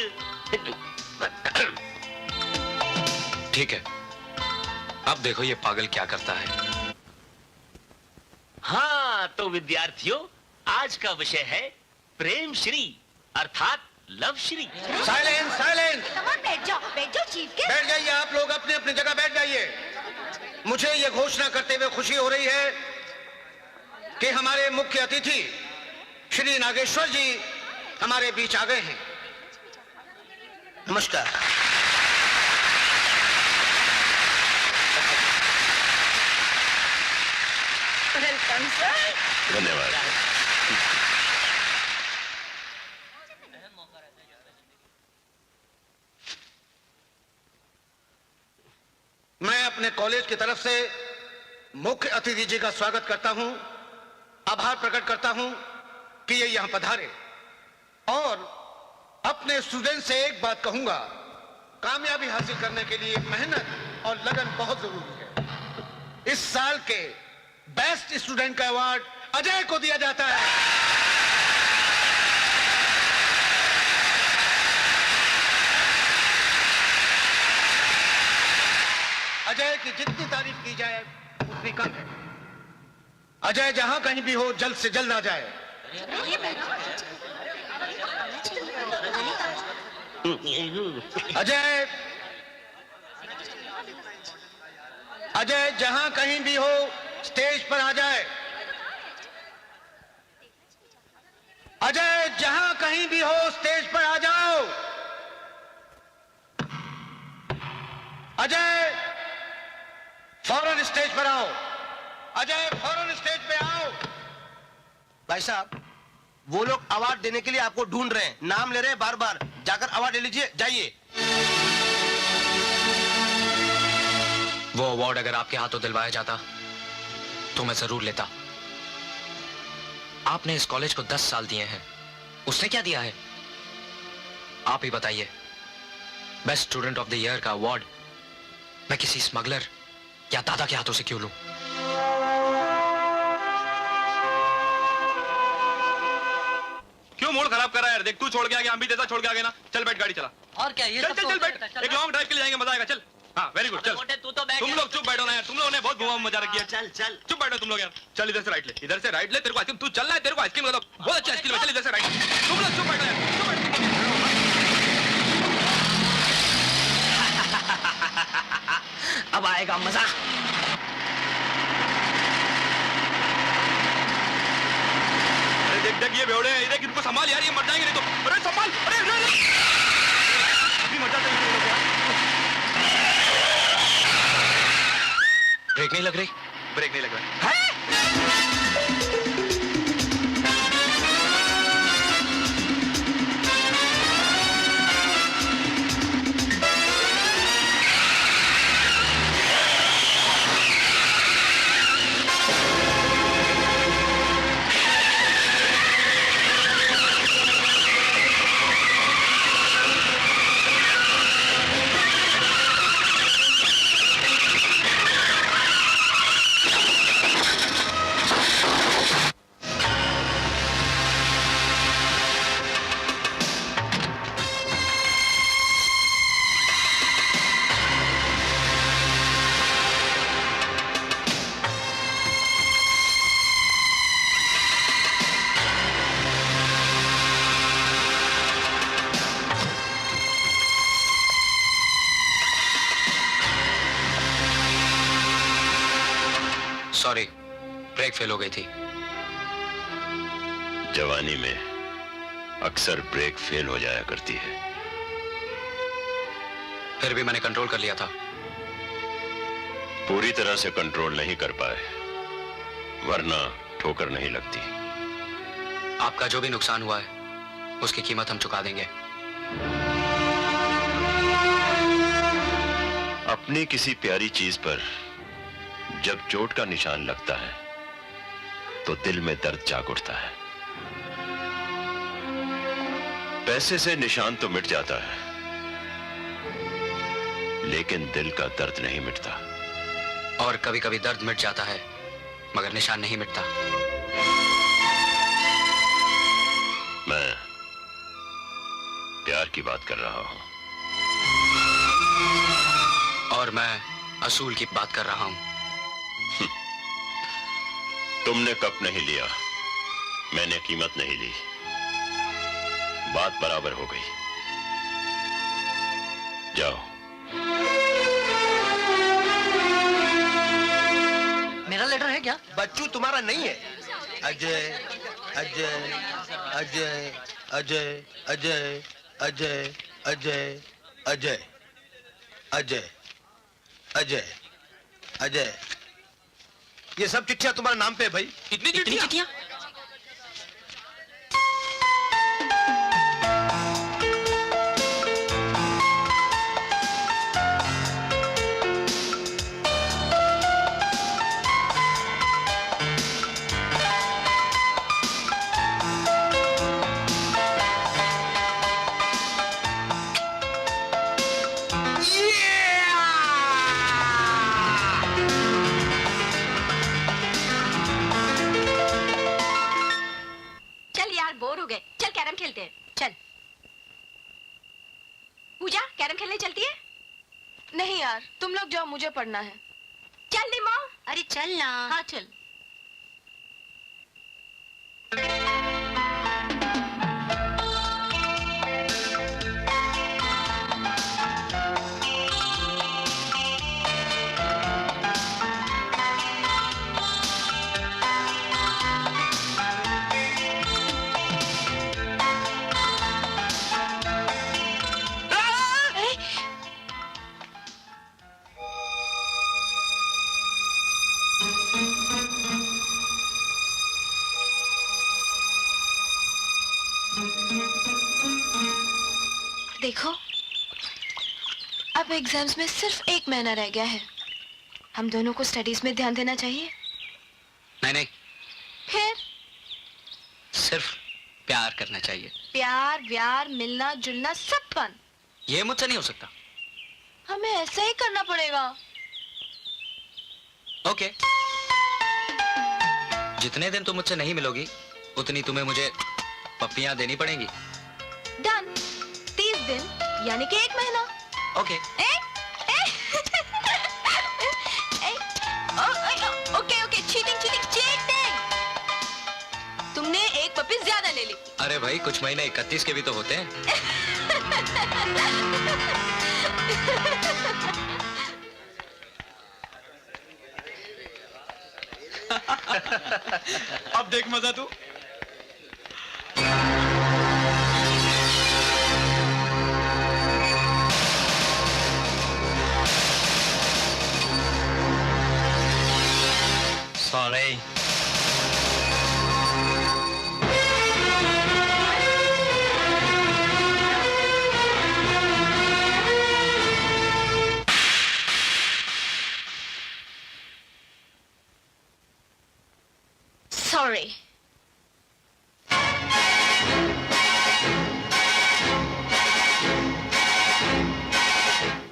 ठीक है, अब देखो ये पागल क्या करता है। हाँ, तो विद्यार्थियों, आज का विषय है प्रेम श्री अर्थात लव श्री। Silence, silence. बैठ जाओ चीफ के। बैठ जाइए, आप लोग अपने अपनी जगह बैठ जाइए। मुझे ये घोषणा करते हुए खुशी हो रही है कि हमारे मुख्य अतिथि श्री नागेश्वर जी हमारे बीच आ गए हैं। नमस्कार। Welcome sir. धन्यवाद। मैं अपने कॉलेज की तरफ से मुख्य अतिथि जी का स्वागत करता हूं, आभार प्रकट करता हूं कि ये यहां पधारे। और अपने स्टूडेंट से एक बात कहूंगा, कामयाबी हासिल करने के लिए मेहनत और लगन बहुत जरूरी है। इस साल के बेस्ट स्टूडेंट का अवार्ड अजय को दिया जाता है। अजय की जितनी तारीफ की जाए उतनी कम है। अजय जहां कहीं भी हो जल्द से जल्द आ जाए। अजय अजय जहां कहीं भी हो स्टेज पर आ जाए। अजय जहां कहीं भी हो स्टेज पर आ जाओ। अजय फौरन स्टेज पर आओ। अजय फौरन स्टेज पे आओ। भाई साहब, वो लोग अवार्ड देने के लिए आपको ढूंढ रहे हैं, नाम ले रहे हैं बार बार। जाकर अवार्ड ले लीजिए, जाइए। वो अवार्ड अगर आपके हाथों दिलवाया जाता तो मैं जरूर लेता। आपने इस कॉलेज को 10 साल दिए हैं, उसने क्या दिया है आप ही बताइए। Best student of the year का अवार्ड मैं किसी स्मगलर या दादा के हाथों से क्यों लूं? क्यों मूड खराब कर रहा है यार? देख, तू छोड़ के आ गया, हम भी जैसा छोड़ के आ गए ना। चल बैठ, गाड़ी चला। और क्या ये चल सब चल तो चल होता बैठ, रहता है, एक लॉन्ग ड्राइव के लिए जाएंगे, मजा आएगा। चल। हाँ, वेरी गुड, चल। तू तो बैठ तुम लोग चुप बैठो ना यार, तुम लोगों ने बहुत घुमा मजा रखी है। चल चल। चुप बैठो तुम लोग यार। चल इधर से राइट ले, इधर से राइट ले। तेरे को आइसक्रीम, तू चल रहा है, तेरे को आइसक्रीम मतलब बहुत अच्छा आइसक्रीम है। चल इधर से राइट। तुम लोग चुप बैठो यार, चुप बैठो। अब आएगा मजा। अरे देख देख, ये बेवड़े हैं, देख इनको संभाल यार, ये मर जाएंगे नहीं तो। अरे संभाल, अरे अभी मजा चाहिए यार। ब्रेक नहीं लग रही? ब्रेक नहीं लग रहा है। सॉरी, ब्रेक फेल हो गई थी। जवानी में अक्सर ब्रेक फेल हो जाया करती है। फिर भी मैंने कंट्रोल कर लिया था। पूरी तरह से कंट्रोल नहीं कर पाए, वरना ठोकर नहीं लगती। आपका जो भी नुकसान हुआ है उसकी कीमत हम चुका देंगे। अपनी किसी प्यारी चीज पर जब चोट का निशान लगता है तो दिल में दर्द जाग उठता है। पैसे से निशान तो मिट जाता है, लेकिन दिल का दर्द नहीं मिटता। और कभी कभी दर्द मिट जाता है मगर निशान नहीं मिटता। मैं प्यार की बात कर रहा हूं। और मैं असूल की बात कर रहा हूं। तुमने कप नहीं लिया, मैंने कीमत नहीं ली, बात बराबर हो गई। जाओ। मेरा लेटर है क्या? बच्चू तुम्हारा नहीं है। अजय अजय अजय अजय अजय अजय अजय अजय अजय अजय अजय। ये सब चिट्ठियां तुम्हारे नाम पे है भाई। इतनी चिट्ठियां? चलती है? नहीं यार, तुम लोग जाओ, मुझे पढ़ना है। चल निमो। अरे चल ना। हाँ चल। देखो, अब एग्जाम्स में सिर्फ 1 महीना रह गया है। हम दोनों को स्टडीज में ध्यान देना चाहिए। नहीं, फिर सिर्फ प्यार करना चाहिए। प्यार व्यार मिलना जुलना सब बंद। ये मुझसे नहीं हो सकता। हमें ऐसा ही करना पड़ेगा। ओके। जितने दिन तुम मुझसे नहीं मिलोगी उतनी तुम्हें मुझे पप्पियां देनी पड़ेंगी। डन। 30 दिन यानी कि 1 महीना। ओके। ओके चीटिंग तुमने 1 पप्पी ज्यादा ले ली। अरे भाई, कुछ महीने 31 के भी तो होते हैं। अब देख मजा तू। Sorry. Sorry.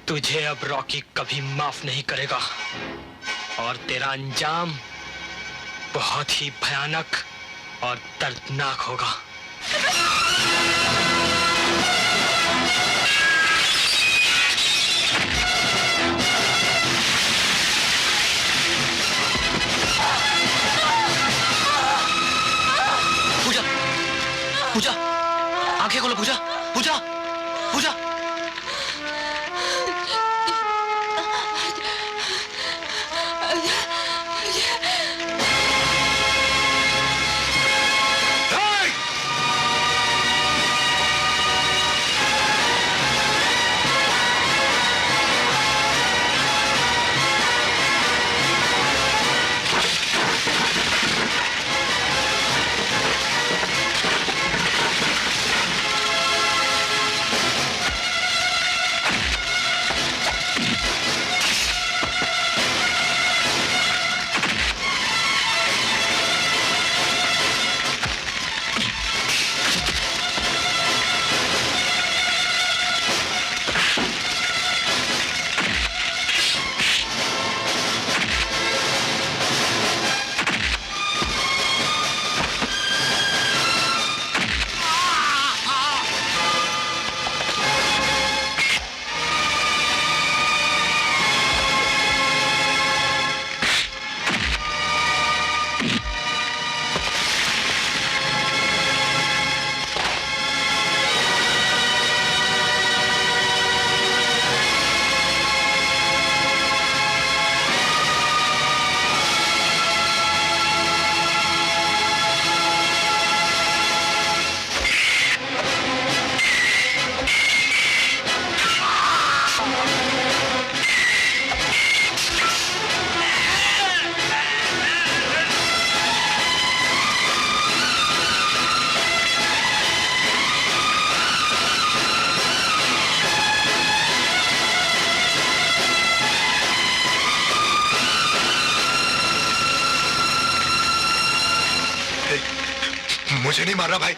तुझे अब रॉकी कभी माफ नहीं करेगा और तेरा अंजाम बहुत ही भयानक और दर्दनाक होगा। पूजा, पूजा, आंखें खोलो पूजा, पूजा, पूजा। मुझे नहीं मारना भाई,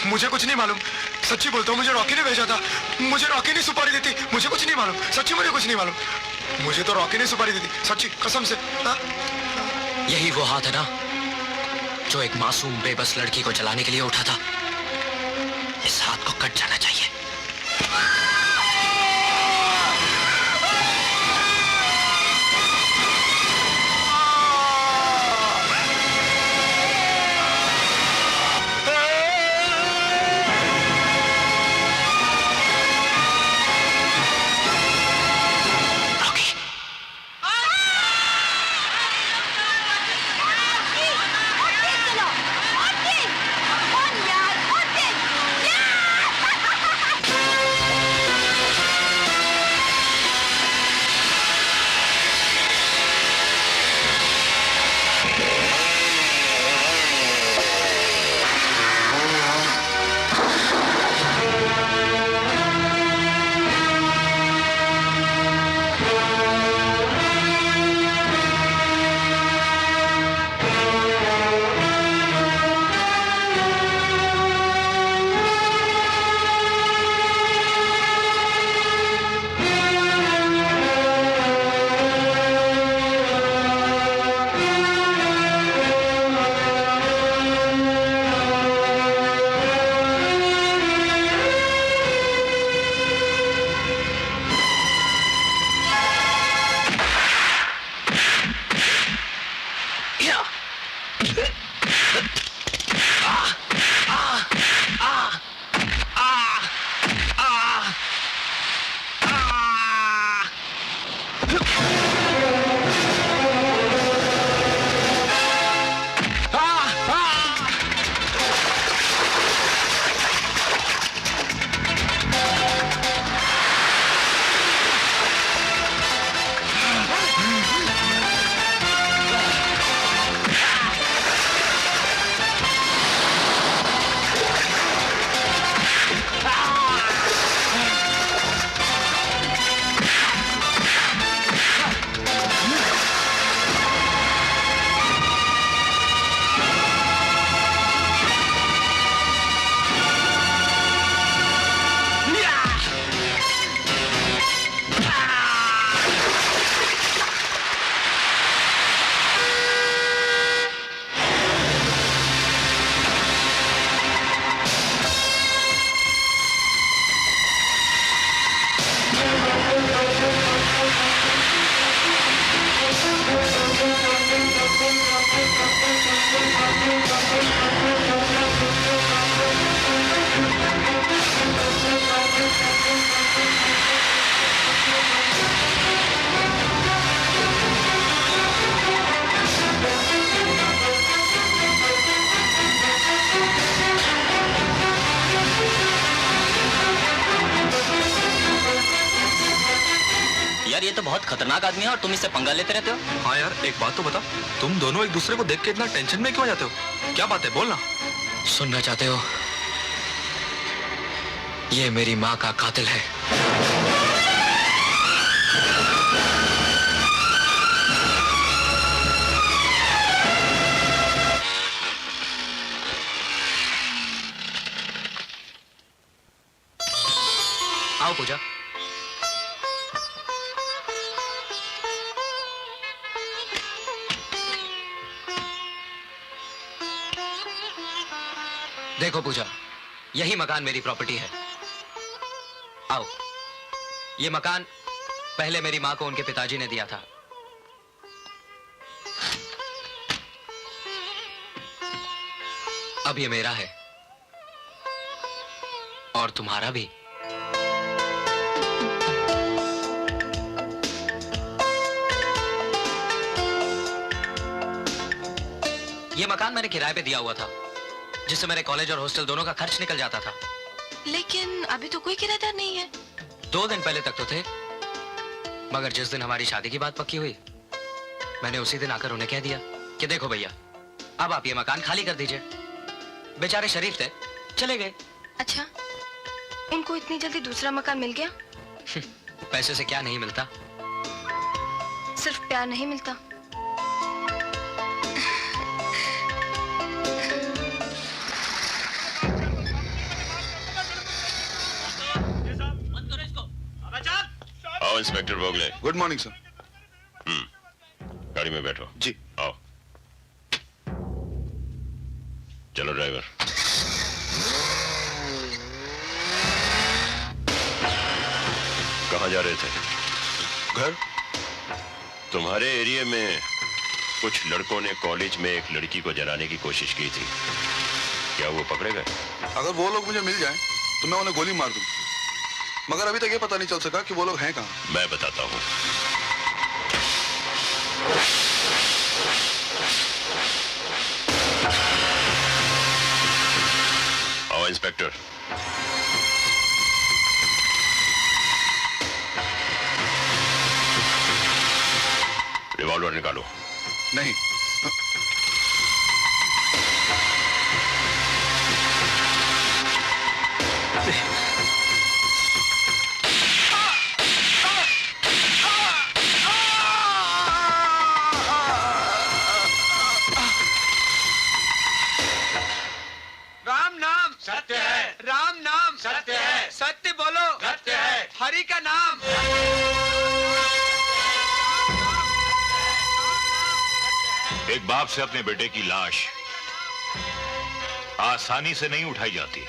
मुझे कुछ नहीं मालूम। सच्ची बोलता हूँ, मुझे रॉकी ने भेजा था। मुझे रॉकी ने सुपारी दी थी। मुझे कुछ नहीं मालूम, सच्ची मुझे कुछ नहीं मालूम। मुझे तो रॉकी ने सुपारी दी थी, सच्ची कसम से। यही वो हाथ है ना जो एक मासूम बेबस लड़की को जलाने के लिए उठा था। इस हाथ को कट जाना चाहिए। यार ये तो बहुत खतरनाक आदमी है और तुम इससे पंगा लेते रहते हो। हाँ यार, एक बात तो बता, तुम दोनों एक दूसरे को देख के इतना टेंशन में क्यों आ जाते हो? क्या बात है, बोलना। सुनना चाहते हो? ये मेरी माँ का कातिल है। आओ पूजा। देखो पूजा, यही मकान मेरी प्रॉपर्टी है। आओ, ये मकान पहले मेरी माँ को उनके पिताजी ने दिया था। अब ये मेरा है और तुम्हारा भी। ये मकान मैंने किराए पे दिया हुआ था, जिससे मेरे कॉलेज और हॉस्टल दोनों का खर्च निकल जाता था। लेकिन अभी तो कोई किराएदार नहीं है। 2 दिन पहले तक तो थे, मगर जिस दिन हमारी शादी की बात पक्की हुई, मैंने उसी दिन आकर उन्हें कह दिया कि देखो भैया, अब आप ये मकान खाली कर दीजिए। बेचारे शरीफ थे, चले गए। अच्छा, उनको इतनी जल्दी दूसरा मकान मिल गया? पैसे से क्या नहीं मिलता? सिर्फ प्यार नहीं मिलता। आओ inspector Bogle. Good morning sir. गाड़ी में बैठो। जी। आओ, चलो ड्राइवर। कहाँ जा रहे थे? घर। तुम्हारे एरिया में कुछ लड़कों ने कॉलेज में एक लड़की को जलाने की कोशिश की थी, क्या वो पकड़े गए? अगर वो लोग मुझे मिल जाएं, तो मैं उन्हें गोली मार दूं। मगर अभी तक ये पता नहीं चल सका कि वो लोग हैं कहाँ। मैं बताता हूँ। आओ इंस्पेक्टर। रिवॉल्वर निकालो। नहीं। राम नाम सत्य है, राम नाम सत्य है, सत्य बोलो सत्य है, हरि का नाम। एक बाप से अपने बेटे की लाश आसानी से नहीं उठाई जाती।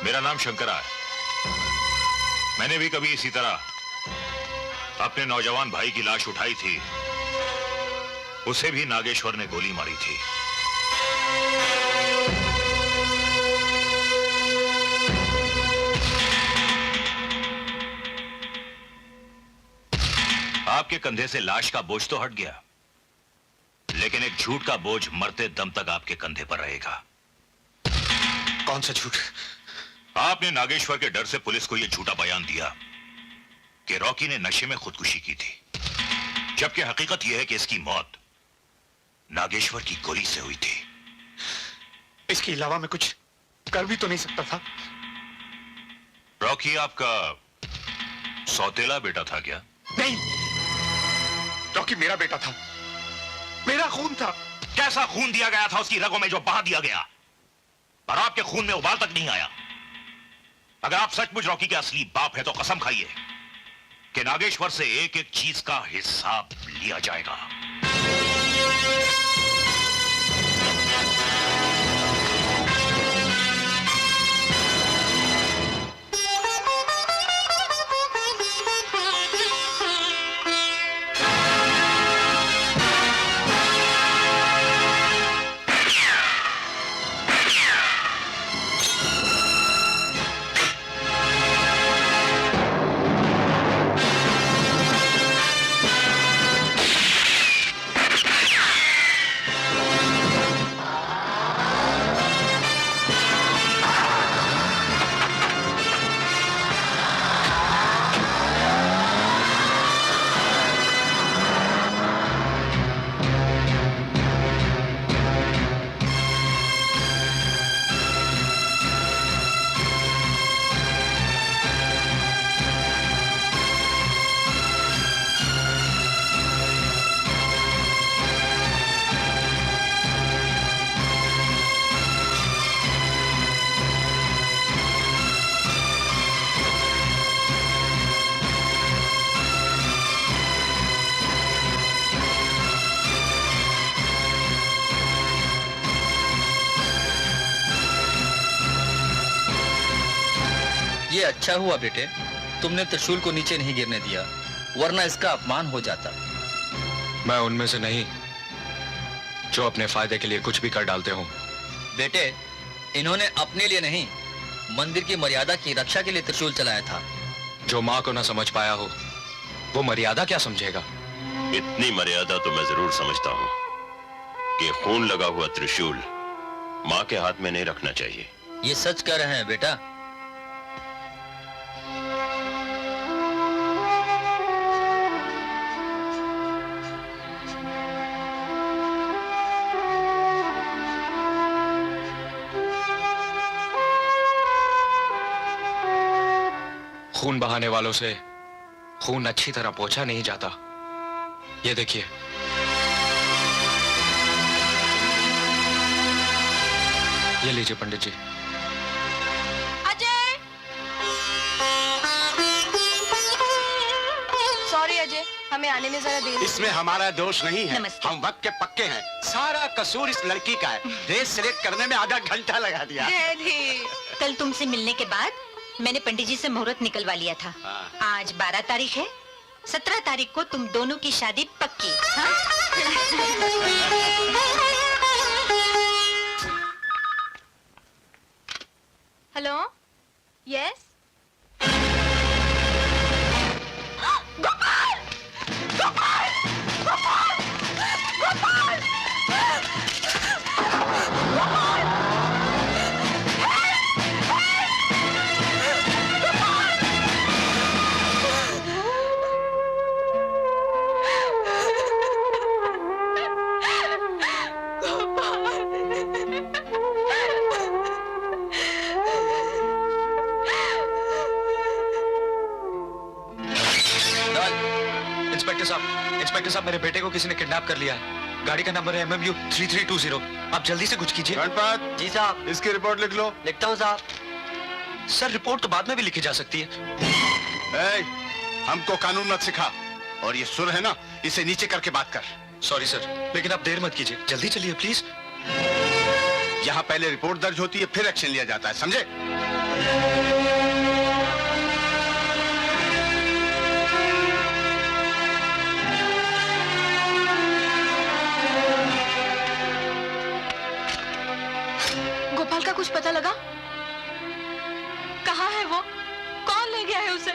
मेरा नाम शंकरा है। मैंने भी कभी इसी तरह अपने नौजवान भाई की लाश उठाई थी। उसे भी नागेश्वर ने गोली मारी थी। आपके कंधे से लाश का बोझ तो हट गया, लेकिन एक झूठ का बोझ मरते दम तक आपके कंधे पर रहेगा। कौन सा झूठ? आपने नागेश्वर के डर से पुलिस को यह झूठा बयान दिया कि रॉकी ने नशे में खुदकुशी की थी, जबकि हकीकत यह है कि इसकी मौत नागेश्वर की गोली से हुई थी। इसके अलावा मैं कुछ कर भी तो नहीं सकता था। रॉकी आपका सौतेला बेटा था क्या? नहीं, रॉकी मेरा बेटा था, मेरा खून था। कैसा खून दिया गया था उसकी रगों में जो बहा दिया गया, और आपके खून में उबाल तक नहीं आया। अगर आप सचमुच रॉकी के असली बाप है तो कसम खाइए कि नागेश्वर से एक एक चीज का हिसाब लिया जाएगा। ये अच्छा हुआ बेटे, तुमने त्रिशूल को नीचे नहीं गिरने दिया, वरना इसका अपमान हो जाता। मैं उनमें से नहीं जो अपने फायदे के लिए कुछ भी कर डालते हो। बेटे, इन्होंने अपने लिए नहीं, मंदिर की मर्यादा की रक्षा के लिए त्रिशूल चलाया था। जो माँ को ना समझ पाया हो वो मर्यादा क्या समझेगा? इतनी मर्यादा तो मैं जरूर समझता हूं कि खून लगा हुआ त्रिशूल माँ के हाथ में नहीं रखना चाहिए। ये सच कह रहे हैं बेटा। खून बहाने वालों से खून अच्छी तरह पोंछा नहीं जाता। ये देखिए, ये लीजिए पंडित जी। अजय, सॉरी अजय, हमें आने में जरा देर। इसमें हमारा दोष नहीं है, नमस्ते। हम वक्त के पक्के हैं। सारा कसूर इस लड़की का है, ड्रेस सिलेक्ट करने में आधा घंटा लगा दिया। कल तुमसे मिलने के बाद मैंने पंडित जी से मुहूर्त निकलवा लिया था। आज 12 तारीख है, 17 तारीख को तुम दोनों की शादी पक्की। हाँ? Hello, yes. इंस्पेक्टर साहब, मेरे बेटे को किसी ने किडनैप कर लिया है। गाड़ी का नंबर है MMU 3320। आप जल्दी से कुछ कीजिए। गणपत जी साहब। इसकी रिपोर्ट लिख लो। लिखता हूँ साहब। सर, रिपोर्ट तो बाद में भी लिखी जा सकती है। हमको कानून मत सिखा, और ये सुर है ना, इसे नीचे करके बात कर। सॉरी सर, लेकिन आप देर मत कीजिए, जल्दी चलिए प्लीज। यहाँ पहले रिपोर्ट दर्ज होती है, फिर एक्शन लिया जाता है, समझे? गोपाल का कुछ पता लगा? कहाँ है वो? कौन ले गया है उसे?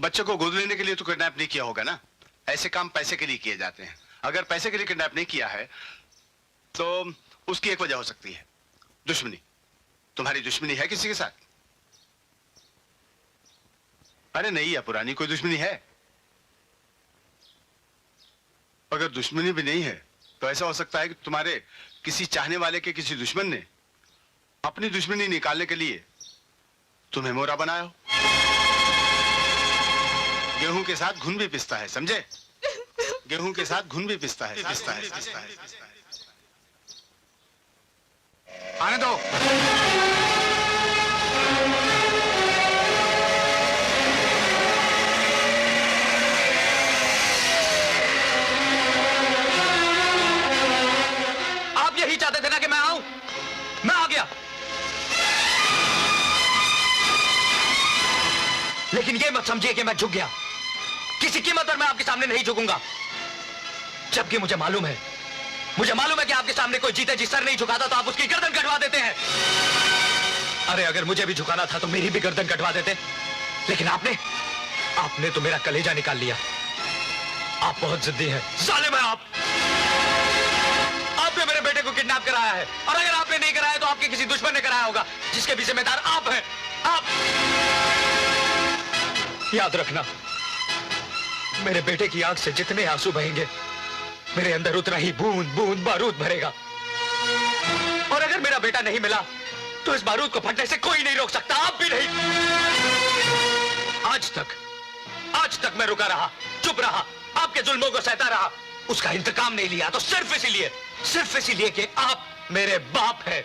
बच्चे को गोद लेने के लिए तो किडनैप नहीं किया होगा ना। ऐसे काम पैसे के लिए किए जाते हैं। अगर पैसे के लिए किडनैप नहीं किया है तो उसकी एक वजह हो सकती है, दुश्मनी। तुम्हारी दुश्मनी है किसी के साथ? अरे नहीं या पुरानी कोई दुश्मनी है? अगर दुश्मनी भी नहीं है तो ऐसा हो सकता है कि तुम्हारे किसी चाहने वाले के किसी दुश्मन ने अपनी दुश्मनी निकालने के लिए तुम्हें मोरा बनाया हो। गेहूं के साथ घुन भी पिसता है, समझे? गेहूं के साथ घुन भी पिसता है। आने दो। आप यही चाहते थे ना कि मैं आऊं? मैं आ गया। लेकिन ये मत समझिए कि मैं झुक गया। किसी कीमत पर मैं आपके सामने नहीं झुकूंगा। जबकि मुझे मालूम है कि आपके सामने कोई जीते जी सर नहीं झुकाता तो आप उसकी गर्दन कटवा देते हैं। अरे अगर मुझे भी झुकाना था तो मेरी भी गर्दन कटवा देते। लेकिन आपने तो मेरा कलेजा निकाल लिया। आप बहुत जिद्दी हैं। जालिम हैं आप। आपने मेरे बेटे को किडनैप कराया है, और अगर आपने नहीं कराया तो आपके किसी दुश्मन ने कराया होगा, जिसके भी जिम्मेदार आप हैं। आप याद रखना, मेरे बेटे की आंख से जितने आंसू बहेंगे मेरे अंदर उतना ही बूंद बूंद बारूद भरेगा। और अगर मेरा बेटा नहीं मिला तो इस बारूद को फटने से कोई नहीं रोक सकता, आप भी नहीं। आज तक मैं रुका रहा, चुप रहा, आपके जुल्मों को सहता रहा, उसका इंतकाम नहीं लिया तो सिर्फ इसीलिए कि आप मेरे बाप हैं।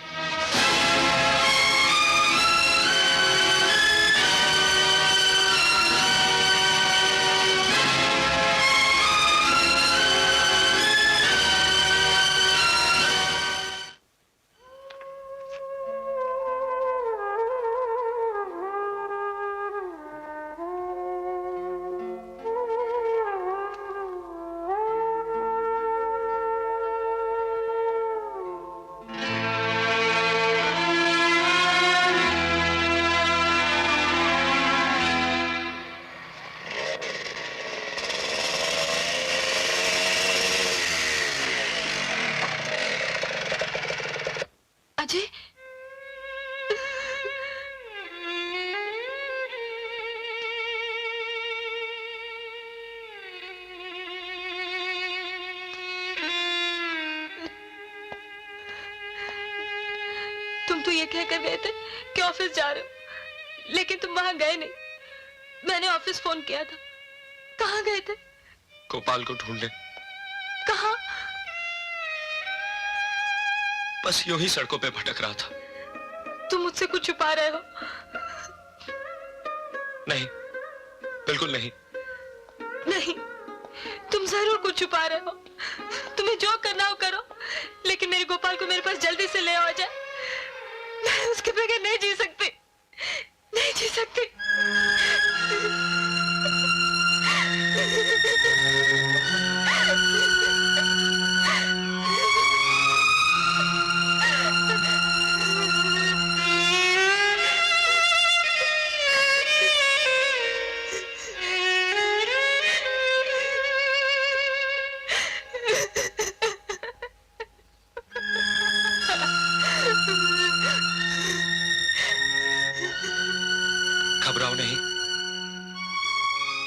अजय, तुम तो ये कहकर गए थे कि ऑफिस जा रहे हो, लेकिन तुम वहां गए नहीं। मैंने ऑफिस फोन किया था। कहाँ गए थे? गोपाल को ढूंढने। कहाँ? बस यूं ही सड़कों पे भटक रहा था। तुम मुझसे कुछ छुपा रहे हो? नहीं, बिल्कुल नहीं। नहीं, तुम जरूर कुछ छुपा रहे हो। तुम्हें जो करना हो करो, लेकिन मेरे गोपाल को मेरे पास जल्दी से ले आ जाए। मैं उसके बगैर नहीं जी सकती, नहीं जी सकती। घबराओ नहीं,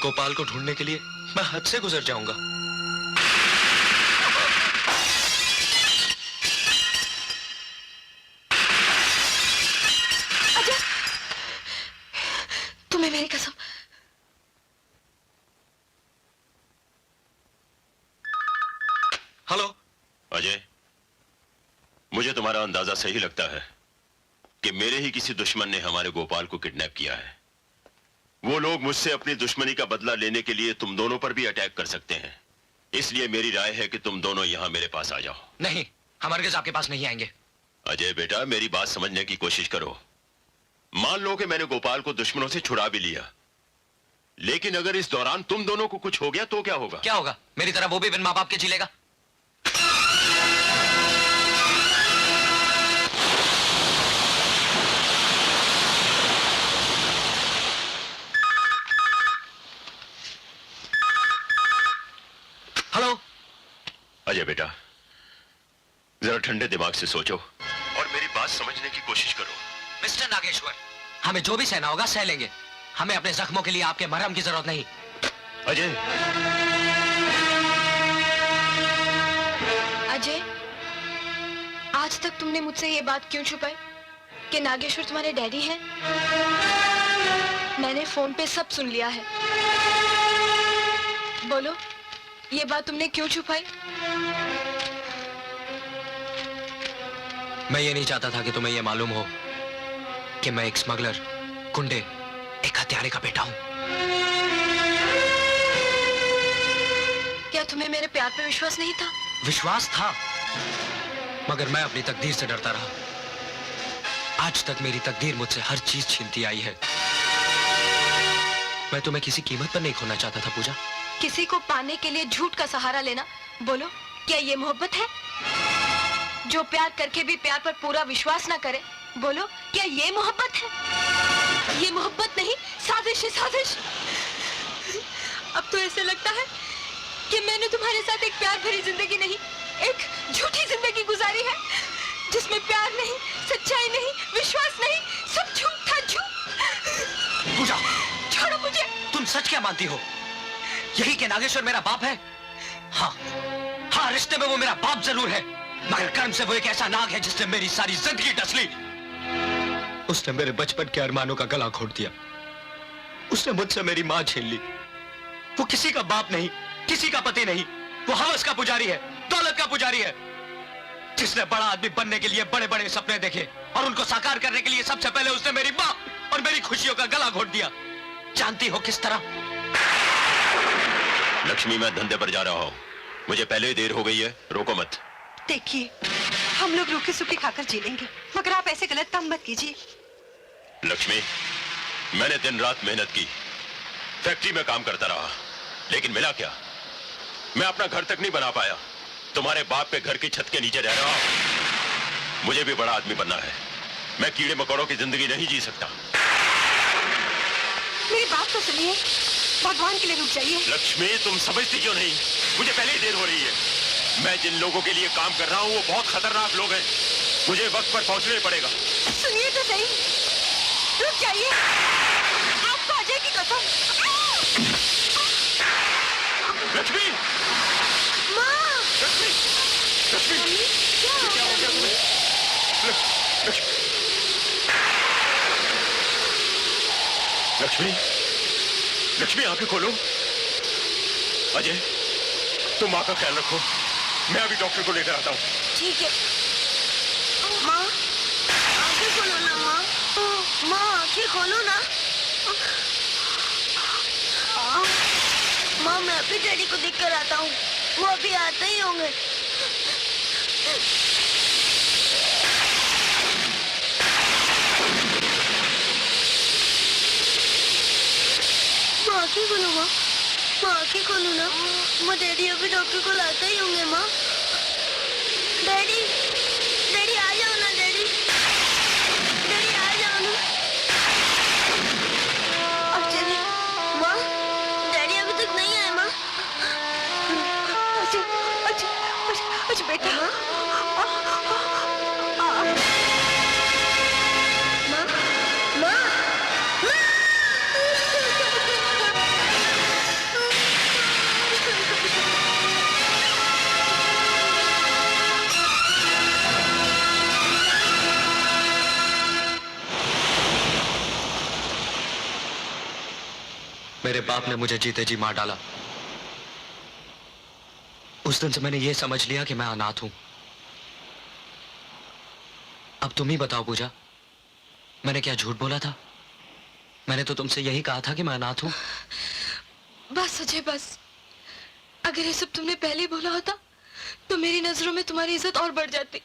गोपाल को ढूंढने के लिए मैं हद से गुजर जाऊंगा। अजय, तुम्हें मेरी कसम। हेलो अजय, मुझे तुम्हारा अंदाजा सही लगता है कि मेरे ही किसी दुश्मन ने हमारे गोपाल को किडनैप किया है। वो लोग मुझसे अपनी दुश्मनी का बदला लेने के लिए तुम दोनों पर भी अटैक कर सकते हैं। इसलिए मेरी राय है कि तुम दोनों यहां मेरे पास आ जाओ। नहीं, हमारे केस आपके पास नहीं आएंगे। अजय बेटा, मेरी बात समझने की कोशिश करो। मान लो कि मैंने गोपाल को दुश्मनों से छुड़ा भी लिया, लेकिन अगर इस दौरान तुम दोनों को कुछ हो गया तो क्या होगा? क्या होगा? मेरी तरह वो भी बिन मां बाप के जी लेगा। अजय बेटा, जरा ठंडे दिमाग से सोचो और मेरी बात समझने की कोशिश करो। मिस्टर नागेश्वर, हमें जो भी सहना होगा सह लेंगे। हमें अपने जख्मों के लिए आपके मरहम की जरूरत नहीं। अजय, अजय, आज तक तुमने मुझसे ये बात क्यों छुपाई कि नागेश्वर तुम्हारे डैडी हैं? मैंने फोन पे सब सुन लिया है। बोलो, ये बात तुमने क्यों छुपाई? मैं ये नहीं चाहता था कि तुम्हें ये मालूम हो कि मैं एक स्मगलर, गुंडे, एक हत्यारे का बेटा हूं। क्या तुम्हें मेरे प्यार पे विश्वास नहीं था? विश्वास था, मगर मैं अपनी तकदीर से डरता रहा। आज तक मेरी तकदीर मुझसे हर चीज छीनती आई है। मैं तुम्हें किसी कीमत पर नहीं खोना चाहता था पूजा। किसी को पाने के लिए झूठ का सहारा लेना, बोलो क्या ये मोहब्बत है? जो प्यार करके भी प्यार पर पूरा विश्वास ना करे, बोलो क्या ये मोहब्बत है? ये मोहब्बत नहीं, साजिश है, साजिश। अब तो ऐसे लगता है कि मैंने तुम्हारे साथ एक प्यार भरी जिंदगी नहीं, एक झूठी जिंदगी गुजारी है, जिसमें प्यार नहीं, सच्चाई नहीं, विश्वास नहीं, सब झूठ था, झूठ। पूजा, छोड़ो मुझे। तुम सच क्या मानती हो? यही कि नागेश्वर मेरा बाप है? हाँ, हाँ, रिश्ते में वो मेरा बाप जरूर है, मगर कर्म से वो एक ऐसा नाग है जिसने मेरी सारी जिंदगी डस ली। उसने मेरे बचपन के अरमानों का गला घोट दिया। उसने मुझसे मेरी मां छीन ली। वो किसी का बाप नहीं, किसी का पति नहीं, वो हवस का पुजारी है, दौलत का पुजारी है, जिसने बड़ा आदमी बनने के लिए बड़े बड़े सपने देखे और उनको साकार करने के लिए सबसे पहले उसने मेरी मां और मेरी खुशियों का गला घोट दिया। जानती हो किस तरह? लक्ष्मी, मैं धंधे पर जा रहा हूँ, मुझे पहले ही देर हो गई है, रोको मत। देखिए, हम लोग रूखे सूखे खाकर जी लेंगे, मगर आप ऐसे गलत काम मत कीजिए। लक्ष्मी, मैंने दिन रात मेहनत की, फैक्ट्री में काम करता रहा, लेकिन मिला क्या? मैं अपना घर तक नहीं बना पाया। तुम्हारे बाप के घर की छत के नीचे रह रहा हूं। मुझे भी बड़ा आदमी बनना है। मैं कीड़े मकोड़ों की जिंदगी नहीं जी सकता। मेरी बात तो सुनिए, भगवान के लिए रुक जाइए। लक्ष्मी, तुम समझती क्यों नहीं? मुझे पहले ही देर हो रही है। मैं जिन लोगों के लिए काम कर रहा हूँ वो बहुत खतरनाक लोग हैं। मुझे वक्त पर पहुंचना ही पड़ेगा। सुनिए तो सही, रुक जाइए, आपको अजय की कसम। लक्ष्मी, माँ, लक्ष्मी, लक्ष्मी, क्या हो गया तुम्हें? लक्ष्मी, लक्ष्मी, आंखें खोलो। अजय, तुम माँ का ख्याल रखो, मैं अभी डॉक्टर को लेकर आता हूँ। ठीक है। माँ, आंखें खोलो ना माँ। माँ, आंखें खोलो ना। माँ, मैं अभी डैडी को देख कर आता हूँ, वो अभी आते ही होंगे। माँ, आंखें खोलो माँ। माँ, आंखें खोलो ना। माँ, डैडी अभी डॉक्टर को लाते ही होंगे माँ। डैडी, डैडी आ जाओ ना डैडी। डैडी आ जाओ ना। अजय, माँ, डैडी अभी तक नहीं आए माँ। अजय बेटा। माँ, माँ, मेरे बाप ने मुझे जीते जी मार डाला। उस दिन से मैंने ये समझ लिया कि मैं अनाथ हूं। अब तुम ही बताओ पूजा, मैंने क्या झूठ बोला था? मैंने तो तुमसे यही कहा था कि मैं अनाथ हूं। बस अजय, बस। अगर ये सब तुमने पहले ही बोला होता तो मेरी नजरों में तुम्हारी इज्जत और बढ़ जाती।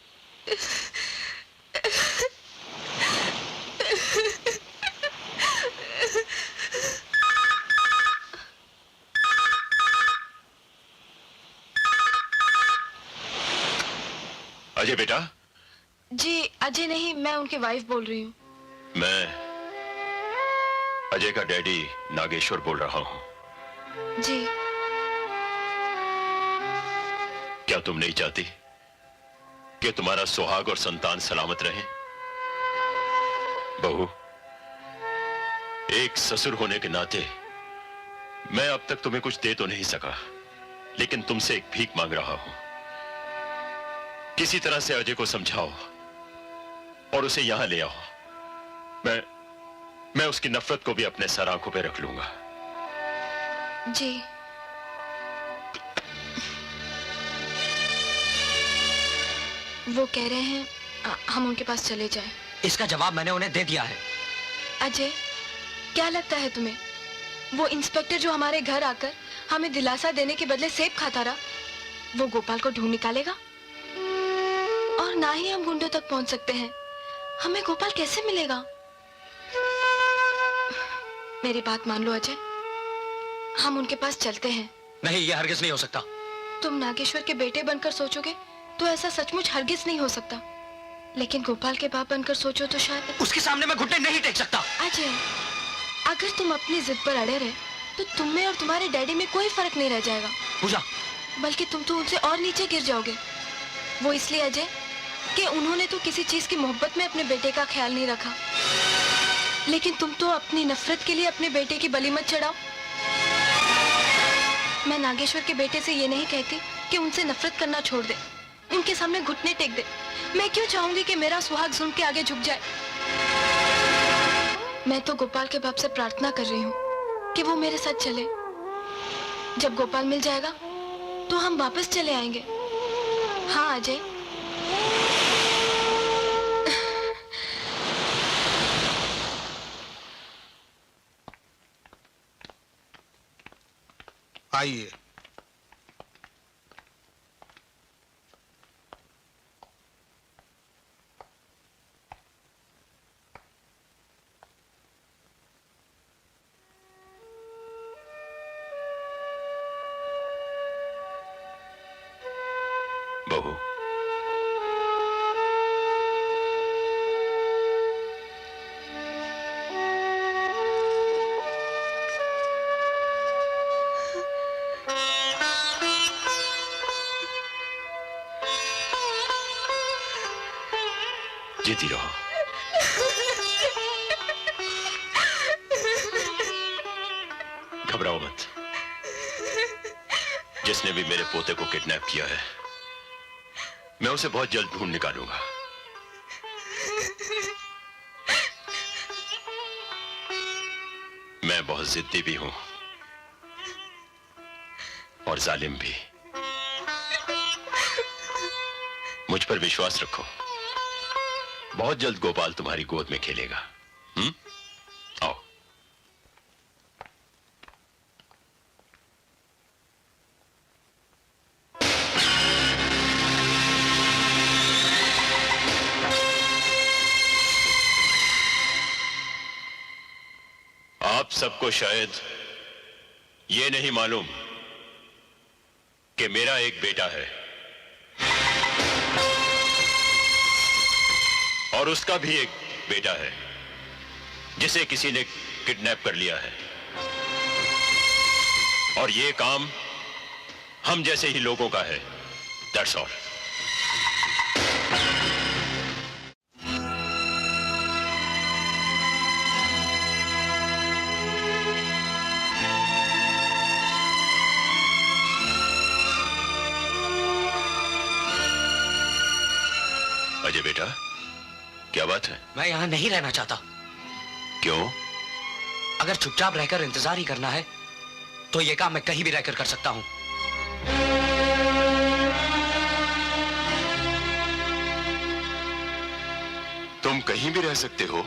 अजय बेटा। जी अजय नहीं, मैं उनके वाइफ बोल रही हूँ। मैं अजय का डैडी नागेश्वर बोल रहा हूँ। जी। क्या तुम नहीं चाहती कि तुम्हारा सुहाग और संतान सलामत रहे? बहू, एक ससुर होने के नाते मैं अब तक तुम्हें कुछ दे तो नहीं सका, लेकिन तुमसे एक भीख मांग रहा हूं। किसी तरह से अजय को समझाओ और उसे यहां ले आओ। मैं उसकी नफरत को भी अपने सर आंखों पे रख लूंगा। जी। वो कह रहे हैं हम उनके पास चले जाएं। इसका जवाब मैंने उन्हें दे दिया है। अजय, क्या लगता है तुम्हें वो इंस्पेक्टर जो हमारे घर आकर हमें दिलासा देने के बदले सेब खाता रहा, वो गोपाल को ढूंढ निकालेगा? और ना ही हम गुंडों तक पहुंच सकते हैं, हमें गोपाल कैसे मिलेगा? मेरी बात मान लो अजय, हम उनके पास चलते हैं। नहीं, यह हरगिज नहीं हो सकता। तुम नागेश्वर के बेटे बनकर सोचोगे तो ऐसा सचमुच हरगिज नहीं हो सकता, लेकिन गोपाल के बाप बनकर सोचो तो शायद। उसके सामने मैं घुटने नहीं टेक सकता। अजय, अगर तुम अपनी जिद पर अड़े रहे तो तुम में और तुम्हारे डैडी में कोई फर्क नहीं रह जाएगा पूजा, बल्कि तुम तो उनसे और नीचे गिर जाओगे। वो इसलिए अजय कि उन्होंने तो किसी चीज की मोहब्बत में अपने बेटे का ख्याल नहीं रखा, लेकिन तुम तो अपनी नफरत के लिए अपने बेटे की बलि मत चढ़ाओ। मैं नागेश्वर के बेटे से ये नहीं कहती कि उनसे नफरत करना छोड़ दे, उनके सामने घुटने टेक दे। मैं क्यों चाहूंगी कि मेरा सुहाग जुल्म के आगे झुक जाए? मैं तो गोपाल के बाप से प्रार्थना कर रही हूँ कि वो मेरे साथ चले। जब गोपाल मिल जाएगा तो हम वापस चले आएंगे। हाँ अजय। आइए। बहू, जीती रहो। घबराओ मत। जिसने भी मेरे पोते को किडनैप किया है, मैं उसे बहुत जल्द ढूंढ निकालूंगा। मैं बहुत जिद्दी भी हूं और जालिम भी। मुझ पर विश्वास रखो, बहुत जल्द गोपाल तुम्हारी गोद में खेलेगा। आओ। आप सबको शायद ये नहीं मालूम कि मेरा एक बेटा है और उसका भी एक बेटा है जिसे किसी ने किडनैप कर लिया है। और ये काम हम जैसे ही लोगों का है। That's all. अजय बेटा, क्या बात है? मैं यहाँ नहीं रहना चाहता। क्यों? अगर चुपचाप रहकर इंतजार ही करना है तो ये काम मैं कहीं भी रहकर कर सकता हूँ। तुम कहीं भी रह सकते हो,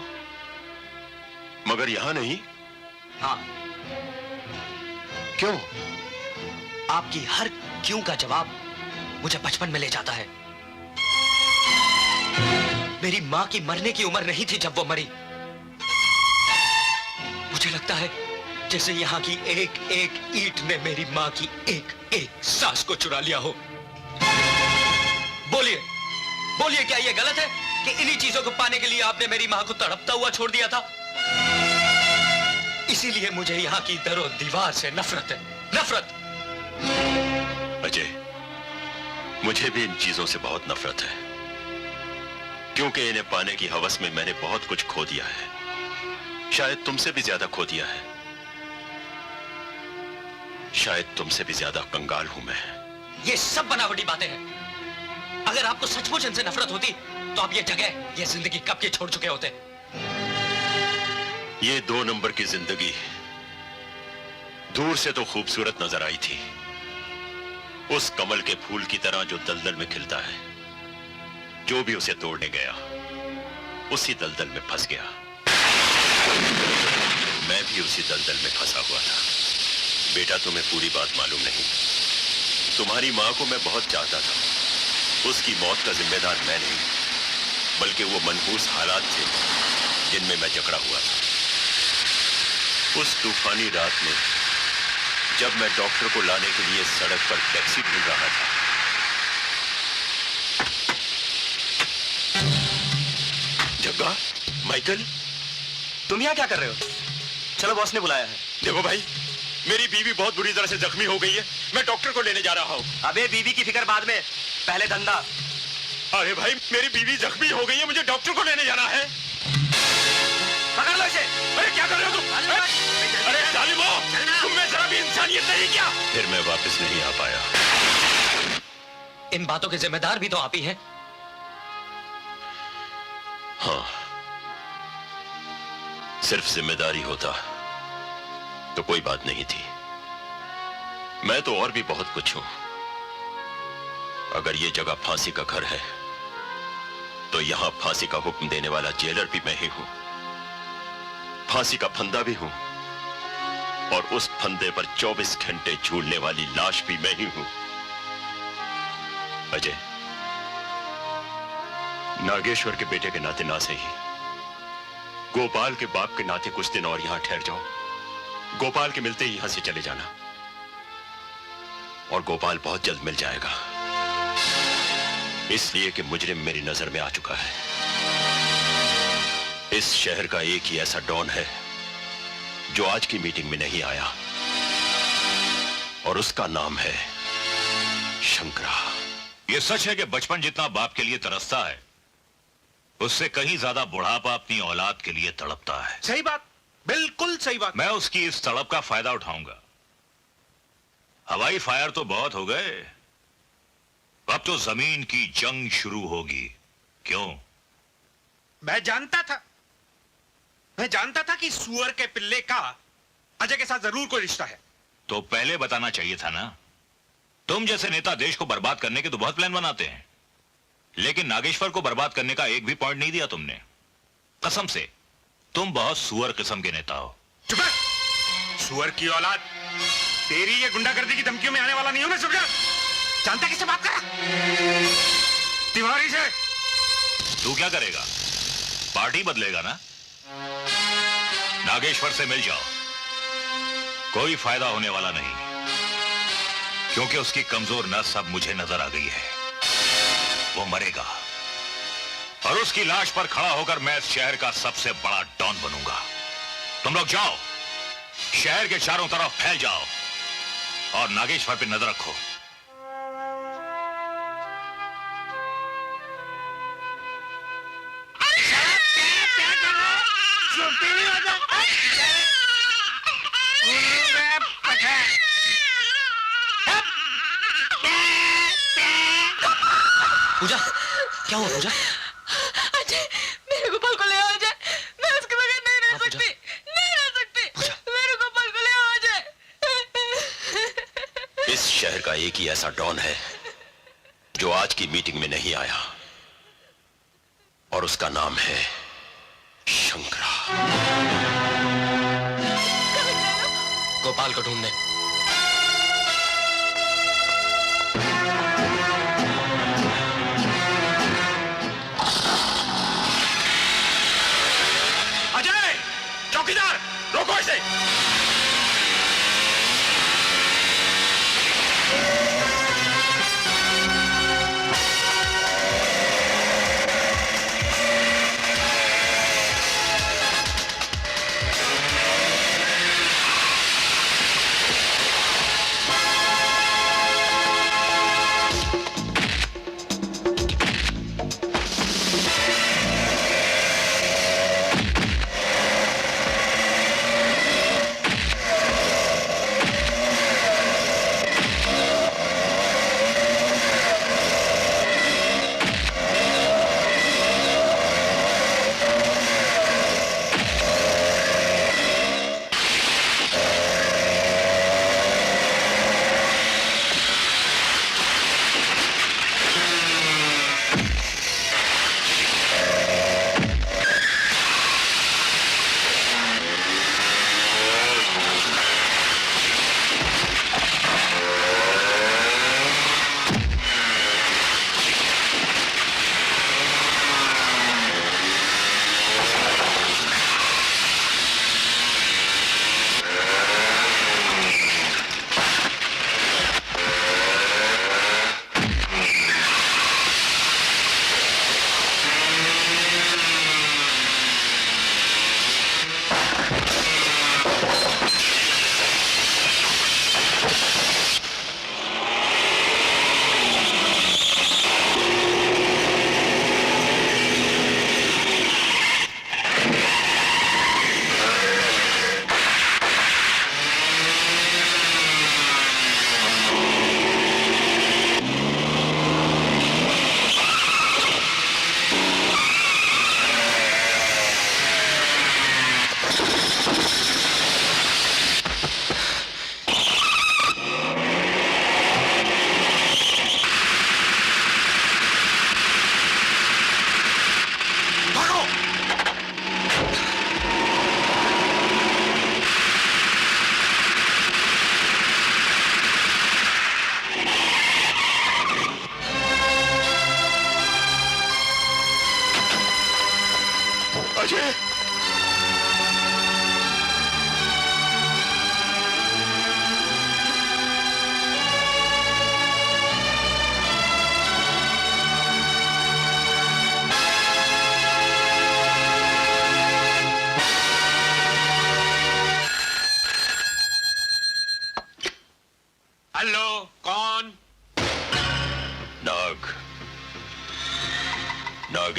मगर यहाँ नहीं? हाँ। क्यों? आपकी हर क्यों का जवाब मुझे बचपन में ले जाता है। मेरी माँ की मरने की उम्र नहीं थी जब वो मरी। मुझे लगता है जैसे यहाँ की एक एक ईंट ने मेरी माँ की एक एक सांस को चुरा लिया हो। बोलिए, बोलिए, क्या ये गलत है कि इन्हीं चीजों को पाने के लिए आपने मेरी माँ को तड़पता हुआ छोड़ दिया था? इसीलिए मुझे यहाँ की दरो दीवार से नफरत है, नफरत। अजय, मुझे भी इन चीजों से बहुत नफरत है, क्योंकि इन्हें पाने की हवस में मैंने बहुत कुछ खो दिया है। शायद तुमसे भी ज्यादा खो दिया है। शायद तुमसे भी ज्यादा कंगाल हूं मैं। ये सब बनावटी बातें हैं। अगर आपको सचमुच इनसे नफरत होती तो आप ये जगह, ये जिंदगी कब के छोड़ चुके होते। ये 2 नंबर की जिंदगी दूर से तो खूबसूरत नजर आई थी, उस कमल के फूल की तरह जो दलदल में खिलता है। जो भी उसे तोड़ने गया उसी दलदल में फंस गया। मैं भी उसी दलदल में फंसा हुआ था। बेटा, तुम्हें पूरी बात मालूम नहीं। तुम्हारी मां को मैं बहुत चाहता था। उसकी मौत का जिम्मेदार मैं नहीं, बल्कि वो मनहूस हालात थे जिनमें मैं जकड़ा हुआ था। उस तूफानी रात में जब मैं डॉक्टर को लाने के लिए सड़क पर टैक्सी ढूंढ रहा था, जग्गा, माइकल, तुम यहाँ क्या कर रहे हो? चलो, बॉस ने बुलाया है। देखो भाई, मेरी बीवी बहुत बुरी तरह से जख्मी हो गई है। मैं डॉक्टर को लेने जा रहा हूँ। अबे बीवी की फिक्र बाद में, पहले धंधा। अरे भाई, मेरी बीवी जख्मी हो गई है, मुझे डॉक्टर को लेने जाना है। पकड़ लो इसे। अरे क्या कर रहे हो तुम? अरे जालिमो, तुम में जरा भी इंसानियत नहीं क्या? फिर मैं वापस नहीं आ पाया। इन बातों के जिम्मेदार भी तो आप ही हैं। हाँ, सिर्फ जिम्मेदारी होता तो कोई बात नहीं थी। मैं तो और भी बहुत कुछ हूं। अगर ये जगह फांसी का घर है तो यहां फांसी का हुक्म देने वाला जेलर भी मैं ही हूं। फांसी का फंदा भी हूं और उस फंदे पर 24 घंटे झूलने वाली लाश भी मैं ही हूं। अजय, नागेश्वर के बेटे के नाते ना सही, गोपाल के बाप के नाते कुछ दिन और यहां ठहर जाओ। गोपाल के मिलते ही यहां से चले जाना, और गोपाल बहुत जल्द मिल जाएगा, इसलिए कि मुजरिम मेरी नजर में आ चुका है। इस शहर का एक ही ऐसा डॉन है जो आज की मीटिंग में नहीं आया, और उसका नाम है शंकरा। यह सच है कि बचपन जितना बाप के लिए तरसता है, उससे कहीं ज्यादा बुढ़ापा अपनी औलाद के लिए तड़पता है। सही बात, बिल्कुल सही बात। मैं उसकी इस तड़प का फायदा उठाऊंगा। हवाई फायर तो बहुत हो गए, अब तो जमीन की जंग शुरू होगी। क्यों? मैं जानता था कि सुअर के पिल्ले का अजय के साथ जरूर कोई रिश्ता है। तो पहले बताना चाहिए था ना। तुम जैसे नेता देश को बर्बाद करने के तो बहुत प्लान बनाते हैं, लेकिन नागेश्वर को बर्बाद करने का एक भी पॉइंट नहीं दिया तुमने। कसम से, तुम बहुत सुअर किस्म के नेता हो। चुप रह। सुअर की औलाद, तेरी ये गुंडागर्दी की धमकियों में आने वाला नहीं हूं मैं। सुबह जानता किससे बात कर? तिवारी से। तू क्या करेगा? पार्टी बदलेगा ना? नागेश्वर से मिल जाओ, कोई फायदा होने वाला नहीं, क्योंकि उसकी कमजोर नस अब मुझे नजर आ गई है। वो मरेगा और उसकी लाश पर खड़ा होकर मैं इस शहर का सबसे बड़ा डॉन बनूंगा। तुम लोग जाओ, शहर के चारों तरफ फैल जाओ और नागेश्वर पे नजर रखो। पूजा, क्या हुआ पूजा? अजय, मेरे गोपाल को ले आओ अजय। मैं उसके बगैर नहीं रह सकती, नहीं रह सकती। मेरे गोपाल को ले आओ अजय। इस शहर का एक ही ऐसा डॉन है जो आज की मीटिंग में नहीं आया, और उसका नाम है शंकरा। गोपाल को ढूंढने। अजय, चौकीदार, रोको इसे।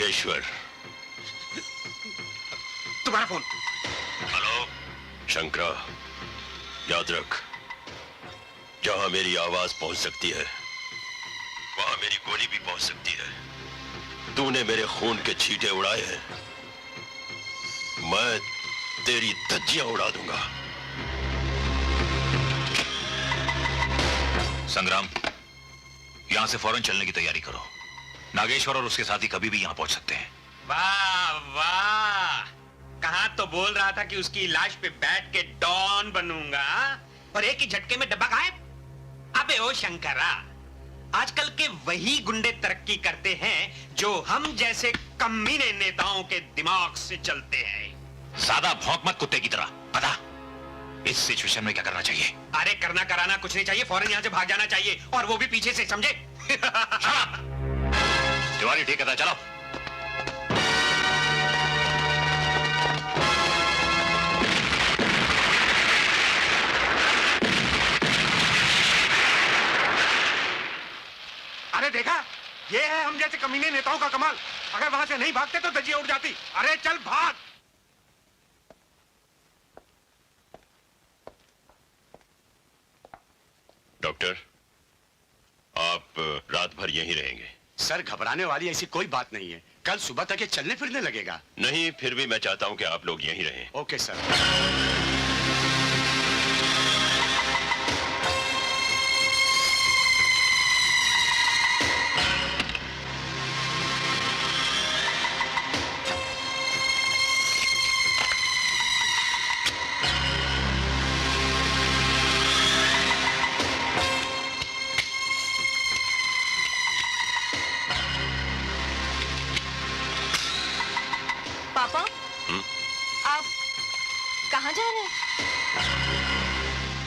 नागेश्वर। तुम्हारा फोन। हेलो शंकरा, याद रख, जहां मेरी आवाज पहुंच सकती है वहां मेरी गोली भी पहुंच सकती है। तूने मेरे खून के छींटे उड़ाए हैं, मैं तेरी धज्जियां उड़ा दूंगा। संग्राम, यहां से फौरन चलने की तैयारी करो। नागेश्वर और उसके साथी कभी भी यहां पहुंच सकते हैं। वाह वाह, कहा तो बोल रहा था कि उसकी लाश पे बैठ के डॉन बनूंगा और एक ही झटके में डब्बा गायब। अबे ओ शंकरा, आजकल के वही गुंडे तरक्की करते हैं जो हम जैसे कमीने नेताओं के दिमाग से चलते हैं। ज्यादा भौंक मत कुत्ते की तरह। पता इस सिचुएशन में क्या करना चाहिए? अरे करना कराना कुछ नहीं चाहिए, फौरन यहां से भाग जाना चाहिए, और वो भी पीछे से, समझे? तिवारी ठीक है, चलो। अरे देखा, ये है हम जैसे कमीने नेताओं का कमाल। अगर वहां से नहीं भागते तो धज्जियां उड़ जाती। अरे चल भाग। डॉक्टर, आप रात भर यहीं रहेंगे? सर, घबराने वाली ऐसी कोई बात नहीं है। कल सुबह तक ये चलने फिरने लगेगा। नहीं, फिर भी मैं चाहता हूं कि आप लोग यहीं रहें। Okay sir. पापा, आप कहाँ जा रहे हैं?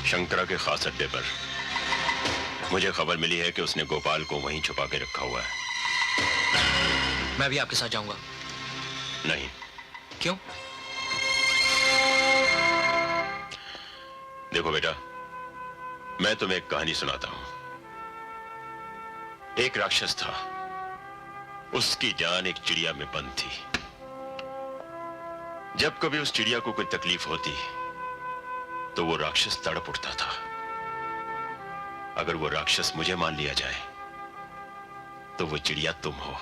शंकरा के खास अड्डे पर। मुझे खबर मिली है कि उसने गोपाल को वहीं छुपा के रखा हुआ है। मैं भी आपके साथ जाऊंगा। नहीं। क्यों? देखो बेटा, मैं तुम्हें एक कहानी सुनाता हूं। एक राक्षस था, उसकी जान एक चिड़िया में बंद थी। जब कभी उस चिड़िया को कोई तकलीफ होती तो वो राक्षस तड़प उठता था। अगर वो राक्षस मुझे मान लिया जाए तो वो चिड़िया तुम हो।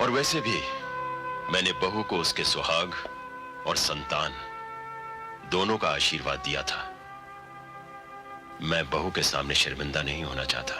और वैसे भी मैंने बहू को उसके सुहाग और संतान दोनों का आशीर्वाद दिया था। मैं बहू के सामने शर्मिंदा नहीं होना चाहता।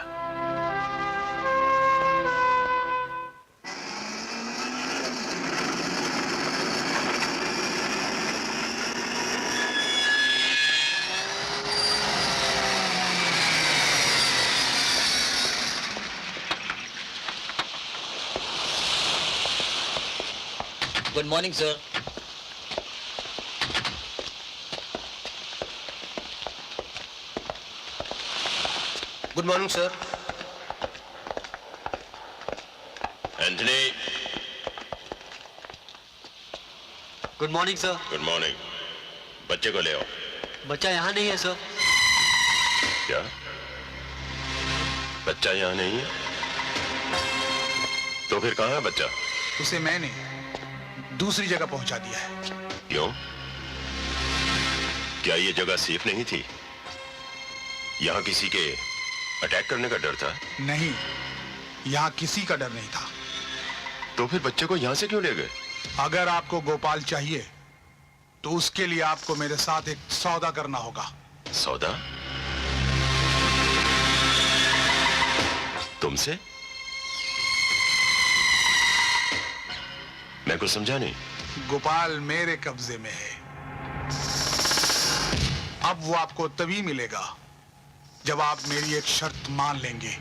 Good morning sir. Good morning sir. Anthony. Good morning sir. Good morning. बच्चे को ले आओ। बच्चा यहाँ नहीं है सर। क्या? बच्चा यहाँ नहीं है? तो फिर कहाँ है बच्चा? उसे मैंने दूसरी जगह पहुंचा दिया है। क्यों? क्या ये जगह सेफ नहीं थी? यहाँ किसी के अटैक करने का डर था? नहीं, यहाँ किसी का डर नहीं था। तो फिर बच्चे को यहाँ से क्यों ले गए? अगर आपको गोपाल चाहिए तो उसके लिए आपको मेरे साथ एक सौदा करना होगा। सौदा? तुमसे? मैं कुछ समझा नहीं। गोपाल मेरे कब्जे में है। अब वो आपको तभी मिलेगा जब आप मेरी एक शर्त मान लेंगे।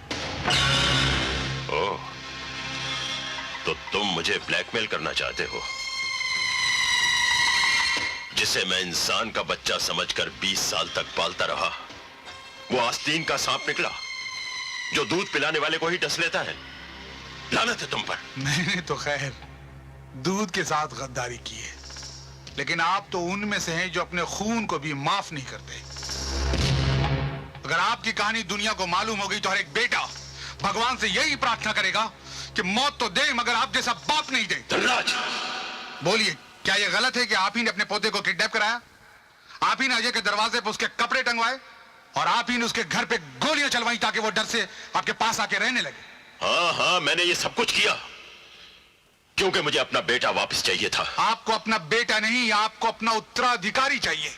ओह, तो तुम मुझे ब्लैकमेल करना चाहते हो, जिसे मैं इंसान का बच्चा समझकर 20 साल तक पालता रहा। वो आस्तीन का सांप निकला जो दूध पिलाने वाले को ही डस लेता है। लानत है तुम पर। मैंने तो खैर दूध के साथ गद्दारी की है, लेकिन आप तो उनमें से हैं जो अपने खून को भी माफ नहीं करते। अगर आपकी कहानी दुनिया को मालूम होगी तो हर एक बेटा भगवान से यही प्रार्थना करेगा कि मौत तो दे मगर आप जैसा बाप नहीं दे। धनराज, बोलिए, क्या यह गलत है कि आप ही ने अपने पोते को किडनैप कराया? आप ही ने अजय के दरवाजे पर उसके कपड़े टंगवाए और आप ही ने उसके घर पे गोलियां चलवाई ताकि वो डर से आपके पास आके रहने लगे? हाँ हाँ, मैंने ये सब कुछ किया क्योंकि मुझे अपना बेटा वापस चाहिए था। आपको अपना बेटा नहीं, आपको अपना उत्तराधिकारी चाहिए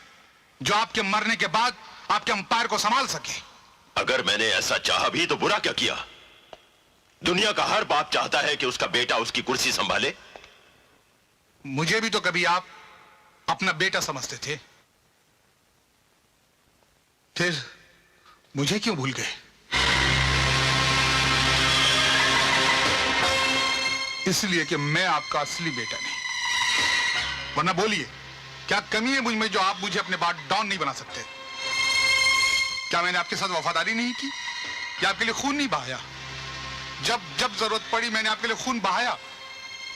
जो आपके मरने के बाद आपके अंपायर को संभाल सके। अगर मैंने ऐसा चाहा भी तो बुरा क्या किया? दुनिया का हर बाप चाहता है कि उसका बेटा उसकी कुर्सी संभाले। मुझे भी तो कभी आप अपना बेटा समझते थे, फिर मुझे क्यों भूल गए? इसलिए कि मैं आपका असली बेटा नहीं। वरना बोलिए, क्या कमी है मुझ में जो आप मुझे अपने बाद डॉन नहीं बना सकते? क्या मैंने आपके साथ वफादारी नहीं की? या आपके लिए खून नहीं बहाया? जब जब जरूरत पड़ी मैंने आपके लिए खून बहाया,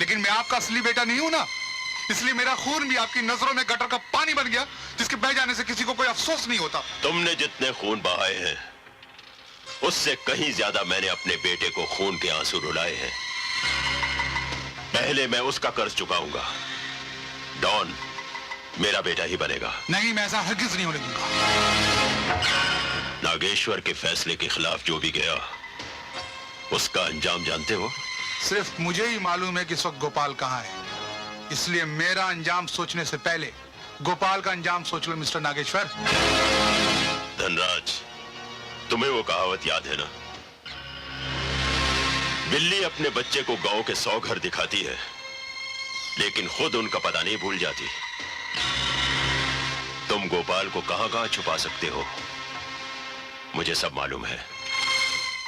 लेकिन मैं आपका असली बेटा नहीं हूं ना, इसलिए मेरा खून भी आपकी नजरों में गटर का पानी बन गया जिसके बह जाने से किसी को कोई अफसोस नहीं होता। तुमने जितने खून बहाए हैं उससे कहीं ज्यादा मैंने अपने बेटे को खून के आंसू रुलाए हैं। पहले मैं उसका कर्ज चुकाऊंगा। डॉन मेरा बेटा ही बनेगा। नहीं, मैं ऐसा हरगिज नहीं होने दूंगा। नागेश्वर के फैसले के खिलाफ जो भी गया उसका अंजाम जानते हो? सिर्फ मुझे ही मालूम है कि इस वक्त गोपाल कहां है, इसलिए मेरा अंजाम सोचने से पहले गोपाल का अंजाम सोच लो मिस्टर नागेश्वर। धनराज, तुम्हें वो कहावत याद है ना? बिल्ली अपने बच्चे को गांव के 100 घर दिखाती है लेकिन खुद उनका पता नहीं भूल जाती। तुम गोपाल को कहां कहां छुपा सकते हो मुझे सब मालूम है,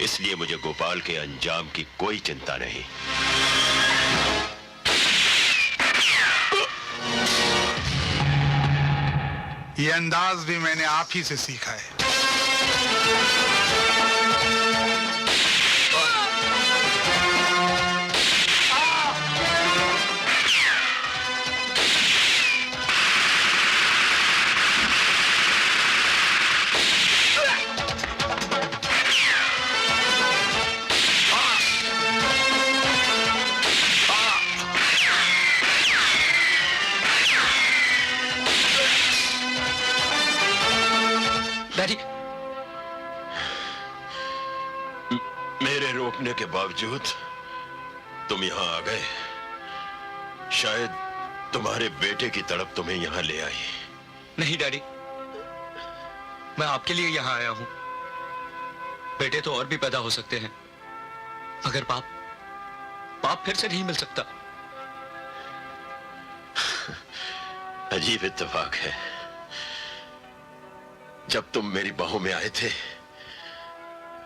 इसलिए मुझे गोपाल के अंजाम की कोई चिंता नहीं। ये अंदाज भी मैंने आप ही से सीखा है। डैडी, मेरे रोकने के बावजूद तुम यहां आ गए। शायद तुम्हारे बेटे की तड़प तुम्हें यहां ले आई। नहीं डैडी, मैं आपके लिए यहां आया हूं। बेटे तो और भी पैदा हो सकते हैं, अगर बाप फिर से नहीं मिल सकता। अजीब इत्तेफाक है, जब तुम मेरी बाहों में आए थे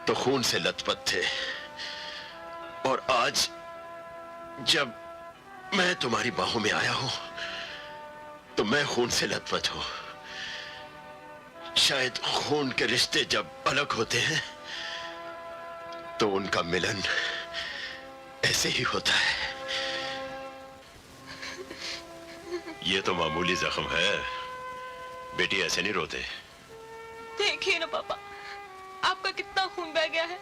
तो खून से लथपथ थे, और आज जब मैं तुम्हारी बाहों में आया हूं तो मैं खून से लथपथ हूं। शायद खून के रिश्ते जब अलग होते हैं तो उनका मिलन ऐसे ही होता है। ये तो मामूली जख्म है, बेटी ऐसे नहीं रोते। देखिए ना पापा, आपका कितना खून बह गया है।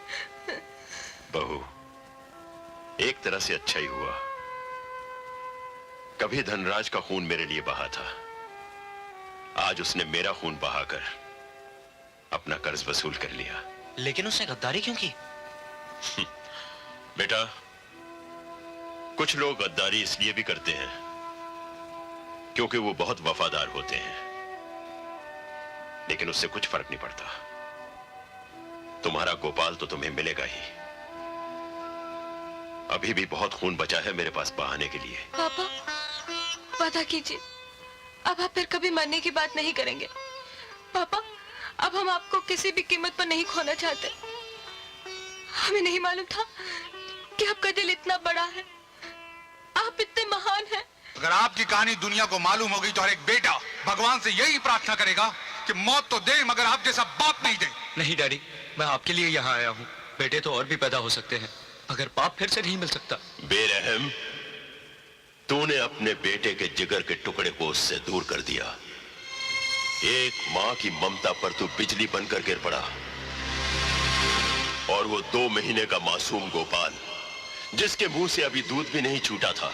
बहू, एक तरह से अच्छा ही हुआ। कभी धनराज का खून मेरे लिए बहा था, आज उसने मेरा खून बहाकर अपना कर्ज वसूल कर लिया। लेकिन उसने गद्दारी क्यों की? बेटा, कुछ लोग गद्दारी इसलिए भी करते हैं क्योंकि वो बहुत वफादार होते हैं, लेकिन उससे कुछ फर्क नहीं पड़ता। तुम्हारा गोपाल तो तुम्हें मिलेगा ही। अभी भी बहुत खून बचा है मेरे पास बहाने के लिए। पापा, वादा कीजिए, अब आप फिर कभी मरने की बात नहीं करेंगे। पापा, अब हम आपको किसी भी कीमत पर नहीं खोना चाहते। हमें नहीं मालूम था कि आपका दिल इतना बड़ा है, आप इतने महान हैं। अगर आपकी कहानी दुनिया को मालूम हो गई तो हर एक बेटा भगवान से यही प्रार्थना करेगा कि मौत तो दे मगर आप जैसा बाप नहीं दे। नहीं डैडी, मैं आपके लिए यहाँ आया हूँ। बेटे तो और भी पैदा हो सकते हैं, अगर बाप फिर से नहीं मिल सकता। बेरहम, तूने अपने बेटे के जिगर के टुकड़े को उससे दूर कर दिया। एक मां की ममता पर तू बिजली बनकर गिर पड़ा। और वो 2 महीने का मासूम गोपाल, जिसके मुंह से अभी दूध भी नहीं छूटा था,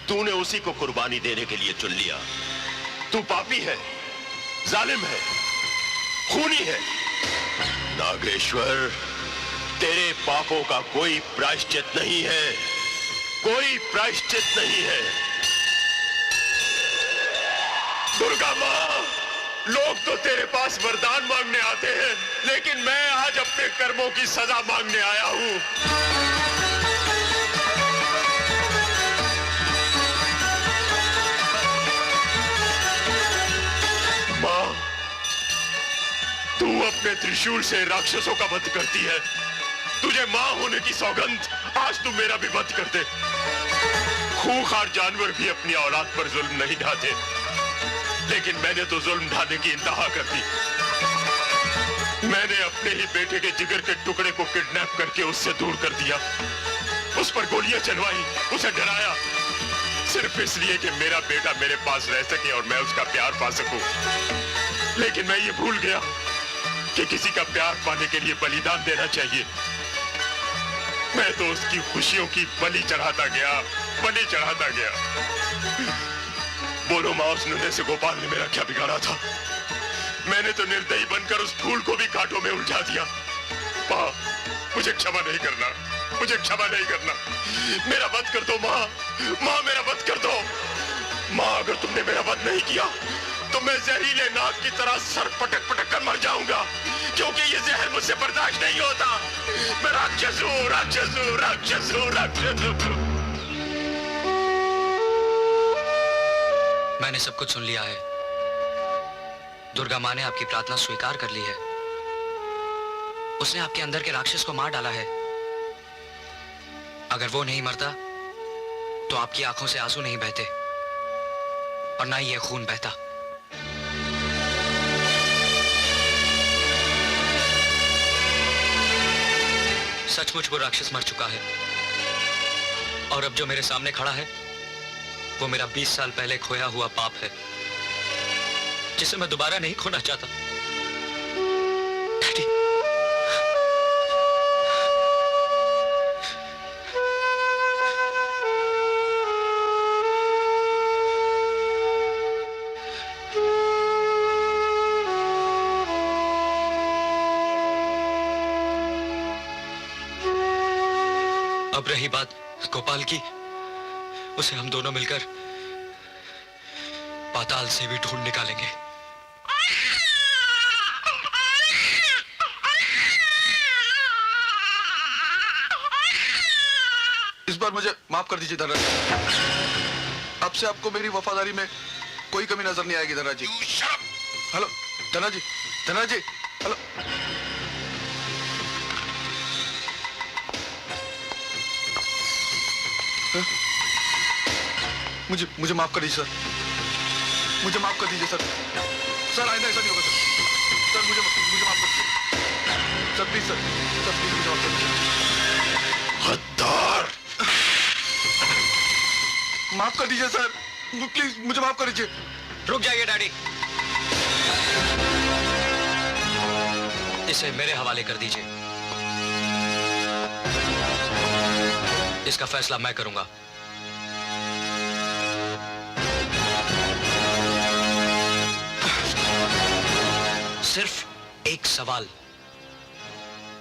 तूने उसी को कुर्बानी देने के लिए चुन लिया। तू पापी है, जालिम है, खूनी है। नागेश्वर, तेरे पापों का कोई प्रायश्चित नहीं है, कोई प्रायश्चित नहीं है। दुर्गा माँ, लोग तो तेरे पास वरदान मांगने आते हैं, लेकिन मैं आज अपने कर्मों की सजा मांगने आया हूं। माँ, तू अपने त्रिशूल से राक्षसों का वध करती है। तुझे माँ होने की सौगंध, आज तू मेरा भी वध कर दे। खूंखार जानवर भी अपनी औलाद पर जुल्म नहीं ढाते, लेकिन मैंने तो जुल्म ढाने की इंतहा कर दी। मैंने अपने ही बेटे के जिगर के टुकड़े को किडनैप करके उससे दूर कर दिया, उस पर गोलियां चलवाई, उसे डराया, सिर्फ इसलिए कि मेरा बेटा मेरे पास रह सके और मैं उसका प्यार पा सकूं। लेकिन मैं ये भूल गया कि किसी का प्यार पाने के लिए बलिदान देना चाहिए। मैं तो उसकी खुशियों की बलि चढ़ाता गया, बलि चढ़ाता गया। बोलो माँ, उस नन्हे से गोपाल ने मेरा क्या बिगाड़ा था? मैंने तो निर्दयी बनकर उस फूल को भी कांटों में उलझा दिया। माँ, मुझे क्षमा नहीं करना, मुझे क्षमा नहीं करना। मेरा वध कर दो माँ, माँ मेरा वध कर दो। माँ, अगर तुमने मेरा वध नहीं किया तो मैं जहरीले नाग की तरह सर पटक पटक कर मर जाऊंगा, क्योंकि ये जहर मुझसे बर्दाश्त नहीं होता। मैं राक्षस हूँ, राक्षस हूँ, राक्षस हूँ, राक्षस हूँ। मैंने सब कुछ सुन लिया है। दुर्गा माँ ने आपकी प्रार्थना स्वीकार कर ली है। उसने आपके अंदर के राक्षस को मार डाला है। अगर वो नहीं मरता तो आपकी आंखों से आंसू नहीं बहते और ना ही ये खून बहता। सचमुच वो राक्षस मर चुका है, और अब जो मेरे सामने खड़ा है वो मेरा 20 साल पहले खोया हुआ पाप है, जिसे मैं दोबारा नहीं खोना चाहता। डैडी, अब रही बात गोपाल की, उसे हम दोनों मिलकर पाताल से भी ढूंढ निकालेंगे। इस बार मुझे माफ कर दीजिए धनराज। अब से आपको मेरी वफादारी में कोई कमी नजर नहीं आएगी धनराज जी। हेलो धनराज जी, धनराज जी, हेलो। मुझे माफ कर दीजिए सर, मुझे माफ कर दीजिए सर। सर आइंदा ऐसा नहीं होगा सर। सर मुझे माफ कर दीजिए सर, प्लीज सर प्लीज मुझे माफ कर दीजिए। गद्दार! माफ कर दीजिए सर, प्लीज मुझे माफ कर दीजिए। रुक जाइए डैडी, इसे मेरे हवाले कर दीजिए। इसका फैसला मैं करूंगा। सिर्फ एक सवाल,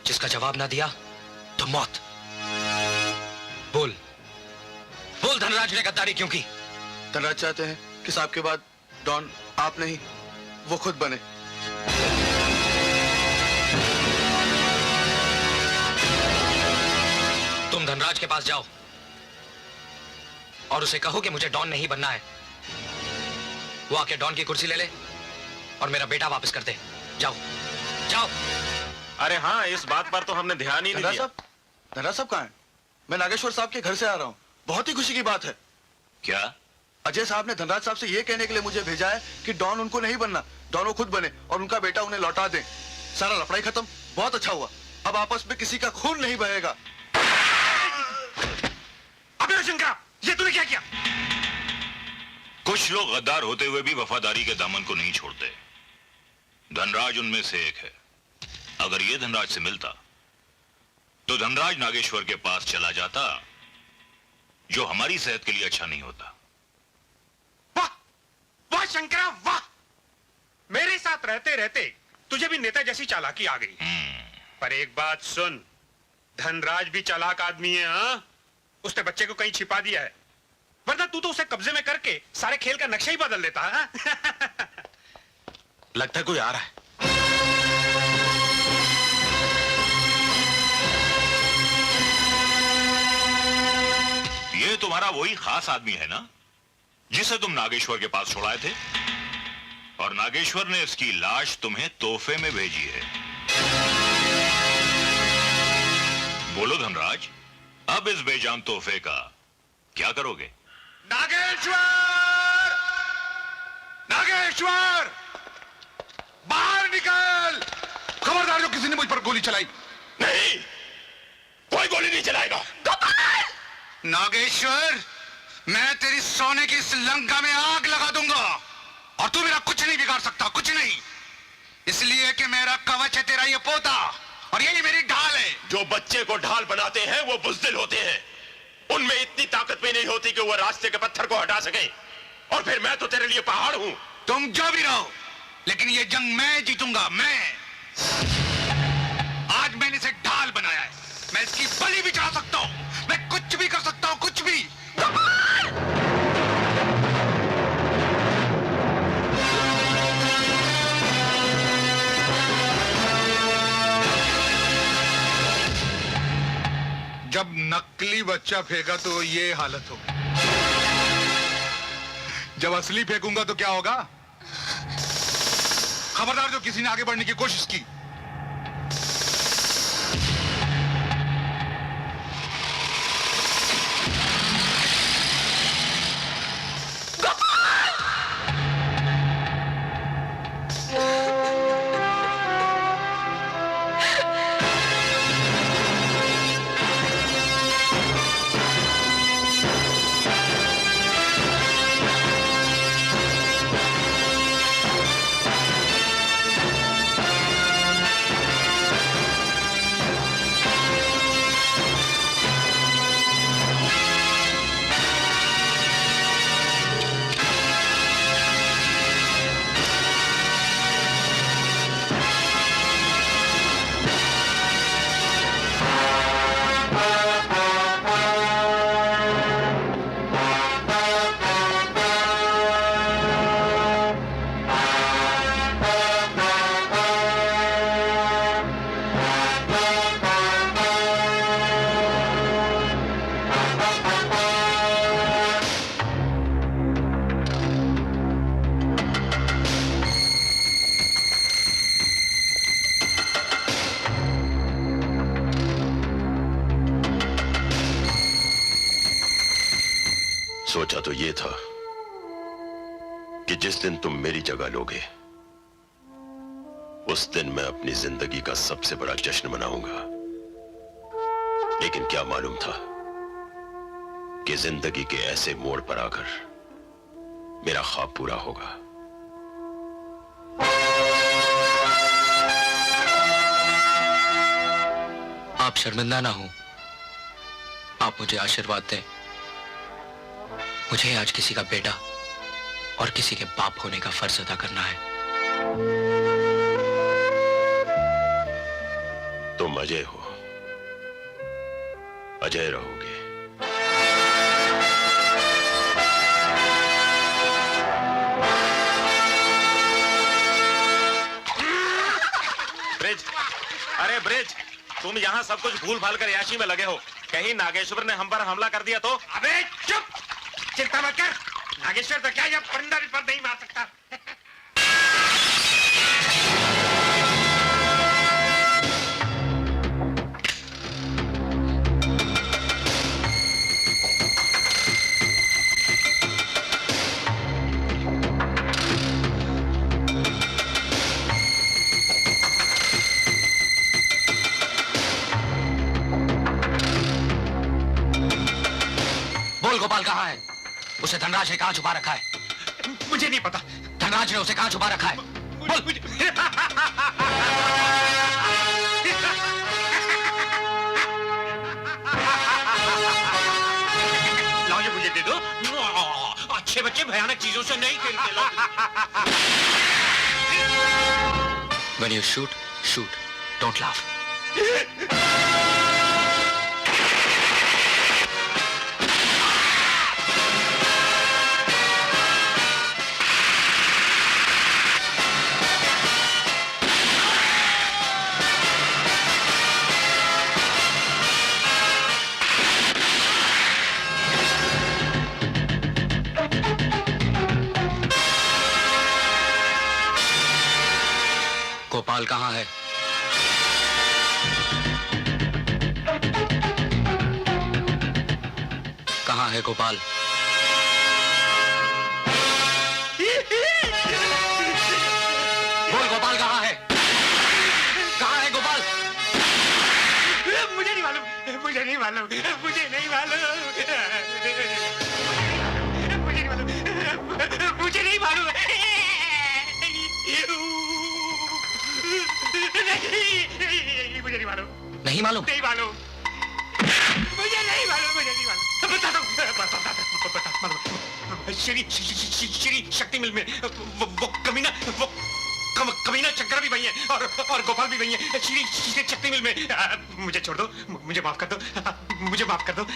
जिसका जवाब ना दिया तो मौत। बोल बोल, धनराज ने गद्दारी क्यों की? धनराज चाहते हैं कि साहब के बाद डॉन आप नहीं, वो खुद बने। तुम धनराज के पास जाओ और उसे कहो कि मुझे डॉन नहीं बनना है। वो आके डॉन की कुर्सी ले ले और मेरा बेटा वापस कर दे। जाओ जाओ। अरे हाँ, इस बात पर तो हमने ध्यान ही नहीं दिया। धनराज साहब कहाँ हैं? मैं नागेश्वर साहब के घर से आ रहा हूँ। बहुत ही खुशी की बात है। क्या? अजय साहब ने धनराज साहब से ये कहने के लिए मुझे भेजा है कि डॉन उनको नहीं बनना, डॉन वो खुद बने और उनका बेटा उन्हें लौटा दे। सारा लफड़ाई खत्म, बहुत अच्छा हुआ। अब आपस में किसी का खून नहीं बहेगा। अबे शंकरा, ये तूने क्या किया? कुछ लोग गद्दार होते हुए भी वफादारी के दामन को नहीं छोड़ते। धनराज उनमें से एक है। अगर ये धनराज से मिलता तो धनराज नागेश्वर के पास चला जाता, जो हमारी सेहत के लिए अच्छा नहीं होता। वाह वाह शंकरा वाह, मेरे साथ रहते रहते तुझे भी नेता जैसी चालाकी आ गई। पर एक बात सुन, धनराज भी चालाक आदमी है। हाँ, उसने बच्चे को कहीं छिपा दिया है, वरना तू तो उसे कब्जे में करके सारे खेल का नक्शा ही बदल देता है। लगता है कोई आ रहा है। ये तुम्हारा वही खास आदमी है ना, जिसे तुम नागेश्वर के पास छुड़ाए थे, और नागेश्वर ने इसकी लाश तुम्हें तोहफे में भेजी है। बोलो धनराज, अब इस बेजान तोहफे का क्या करोगे? नागेश्वर! नागेश्वर! बाहर निकल! खबरदार जो किसी ने मुझ पर गोली चलाई। नहीं, कोई गोली नहीं चलाएगा। नागेश्वर, मैं तेरी सोने की इस लंका में आग लगा दूंगा और तू मेरा कुछ नहीं बिगाड़ सकता, कुछ नहीं। इसलिए कि मेरा कवच है तेरा ये पोता और यही मेरी ढाल है। जो बच्चे को ढाल बनाते हैं वो बुज़दिल होते हैं। उनमें इतनी ताकत भी नहीं होती कि वो रास्ते के पत्थर को हटा सके। और फिर मैं तो तेरे लिए पहाड़ हूं। तुम जो भी रहो, लेकिन ये जंग मैं जीतूंगा, मैं। आज मैंने इसे ढाल बनाया है, मैं इसकी बलि भी चढ़ा सकता हूं, मैं कुछ भी कर सकता हूं, कुछ भी। जब नकली बच्चा फेंका तो ये हालत हो, जब असली फेंकूंगा तो क्या होगा? खबरदार जो किसी ने आगे बढ़ने की कोशिश की। सोचा तो ये था कि जिस दिन तुम मेरी जगह लोगे, उस दिन मैं अपनी जिंदगी का सबसे बड़ा जश्न मनाऊंगा। लेकिन क्या मालूम था कि जिंदगी के ऐसे मोड़ पर आकर मेरा ख्वाब पूरा होगा। आप शर्मिंदा ना हो, आप मुझे आशीर्वाद दें। मुझे आज किसी का बेटा और किसी के बाप होने का फर्ज अदा करना है। तुम अजय हो, अजय रहोगे। ब्रिज, अरे ब्रिज, तुम यहाँ सब कुछ भूल भाल कर याशी में लगे हो। कहीं नागेश्वर ने हम पर हमला कर दिया तो? अबे चुप, चिंता मत कर। नागेश्वर तो क्या, जब परिंदा भी पर नहीं मार सकता। गोपाल कहाँ है? उसे धनराज ने कहाँ छुपा रखा है? मुझे नहीं पता। धनराज ने उसे कहाँ छुपा रखा है? बोल। दे दो। अच्छे बच्चे भयानक चीजों से नहीं खेलते। When you shoot, shoot. Don't laugh. Gopal कहाँ है? कहाँ है गोपाल? बोल गोपाल कहाँ है? कहाँ है गोपाल? मुझे नहीं मालूम, मुझे नहीं मालूम, मुझे नहीं मालूम, मुझे नहीं मालूम, मुझे नहीं मालूम। मुझे नहीं मालूम, नहीं मालूम? नहीं मालूम, मुझे नहीं मालूम, मुझे नहीं मालूम। बता दो, श्री शक्ति मिल में वो कमीना शंकर भी वही है और गोपाल भी वही है। श्री शक्ति मिल में मुझे छोड़ दो, मुझे माफ कर दो, मुझे माफ कर दो।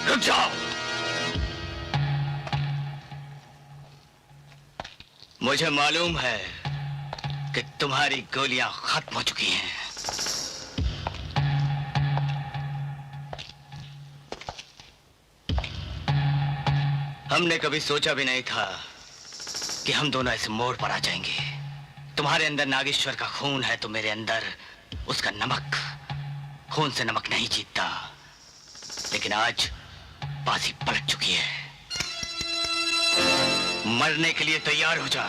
रुक जाओ। मुझे मालूम है कि तुम्हारी गोलियां खत्म हो चुकी हैं। हमने कभी सोचा भी नहीं था कि हम दोनों इस मोड़ पर आ जाएंगे। तुम्हारे अंदर नागेश्वर का खून है तो मेरे अंदर उसका नमक। खून से नमक नहीं जीतता, लेकिन आज बाजी पलट चुकी है। मरने के लिए तैयार हो जा।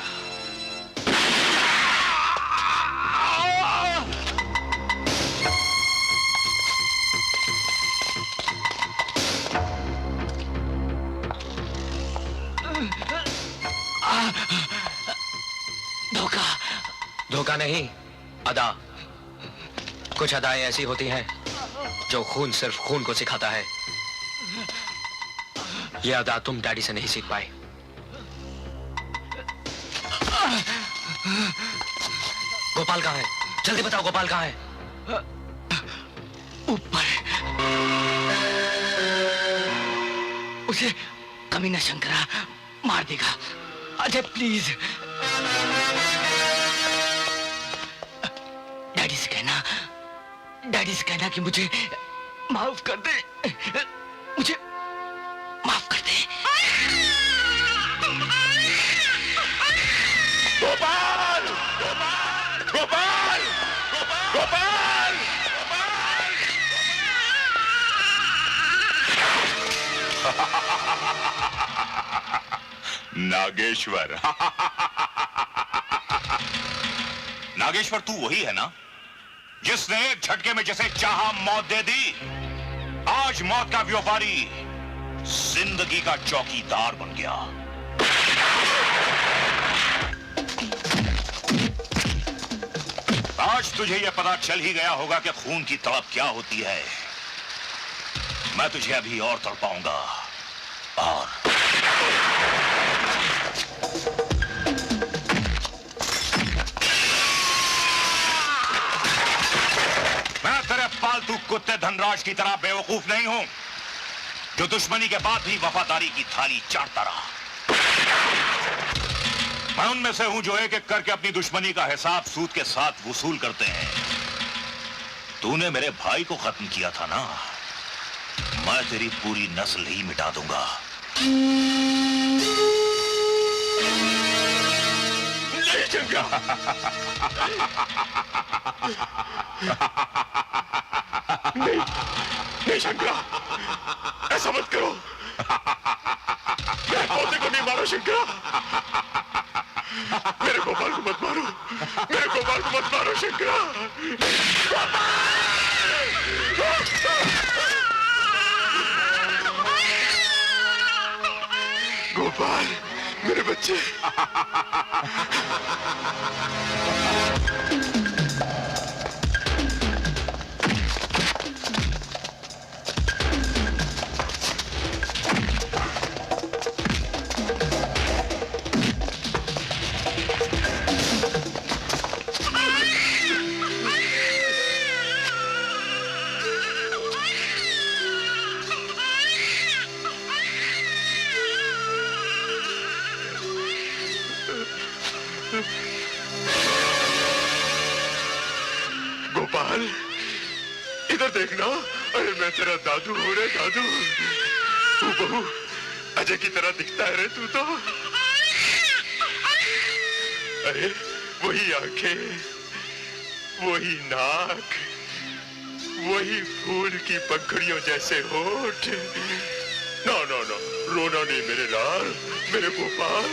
धोखा। धोखा नहीं, अदा। कुछ अदाएं ऐसी होती हैं जो खून सिर्फ खून को सिखाता है। यह अदा तुम डैडी से नहीं सीख पाए। गोपाल कहाँ है? जल्दी बताओ, गोपाल कहाँ है? ऊपर। उसे कमीना शंकरा मार देगा। अजय प्लीज डैडी से कहना कि मुझे माफ कर दे। मुझे माफ कर दे। गोपाल गोपाल गोपाल नागेश्वर। नागेश्वर, तू वही है ना जिसने एक झटके में जैसे चाहा मौत दे दी? आज मौत का व्यापारी जिंदगी का चौकीदार बन गया। आज तुझे यह पता चल ही गया होगा कि खून की तड़प क्या होती है। मैं तुझे अभी और तड़पाऊंगा। और मैं तेरे पालतू कुत्ते धनराज की तरह बेवकूफ नहीं हूं जो दुश्मनी के बाद भी वफादारी की थाली चाटता रहा। मैं उनमें से हूं जो एक एक करके अपनी दुश्मनी का हिसाब सूद के साथ वसूल करते हैं। तूने मेरे भाई को खत्म किया था ना, मैं तेरी पूरी नस्ल ही मिटा दूंगा। नहीं चंगा। नहीं शंकरा, ऐसा मत करो। मेरे पोते को नहीं मारो शंकरा। मेरे गोपाल को मत मारो। मेरे गोपाल को मत मारो शंकरा। गोपाल, मेरे बच्चे। गोपाल, इधर देखना। अरे मैं तेरा दादू हूँ रे दादू। तू बहू अजय की तरह दिखता है रे तू तो। अरे वही आंखें, वही नाक, वही फूल की पंखुड़ियों जैसे होठ। ना ना ना, रोना नहीं मेरे लाल, मेरे गोपाल।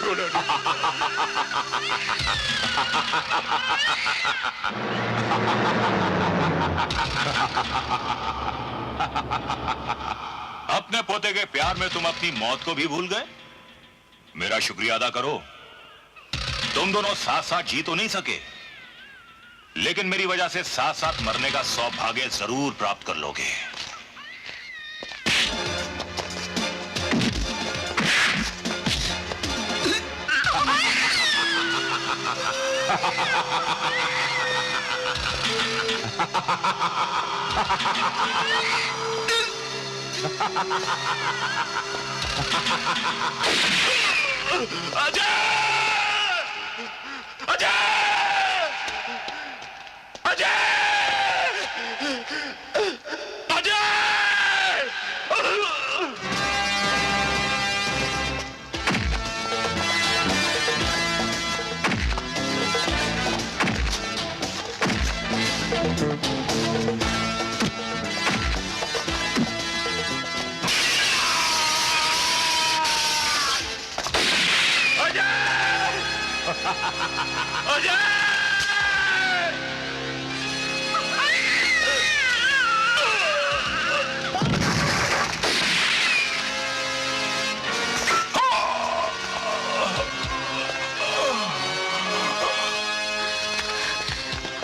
No daddy. अपने पोते के प्यार में तुम अपनी मौत को भी भूल गए। मेरा शुक्रिया अदा करो। तुम दोनों साथ साथ जी तो नहीं सके, लेकिन मेरी वजह से साथ साथ मरने का सौभाग्य जरूर प्राप्त कर लोगे।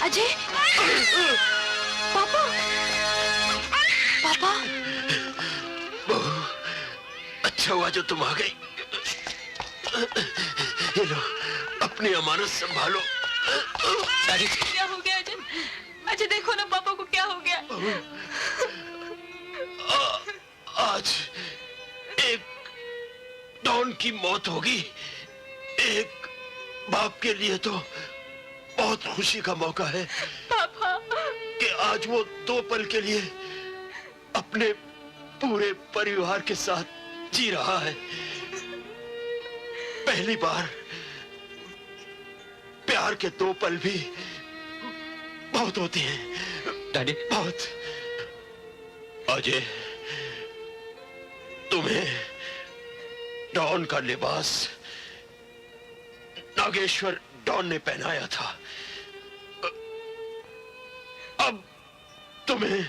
अजय, पापा, पापा, अच्छा हुआ जो तुम आ गई। ये लो, अपनी अमानत संभालो। क्या हो गया अजय? अजय देखो ना पापा को क्या हो गया। आज एक डॉन की मौत होगी। एक बाप के लिए तो बहुत खुशी का मौका है पापा कि आज वो 2 पल के लिए अपने पूरे परिवार के साथ जी रहा है। पहली बार प्यार के 2 पल भी बहुत होते हैं डैडी। बहुत। अजय, तुम्हें डॉन का लिबास नागेश्वर डॉन ने पहनाया था। अब तुम्हें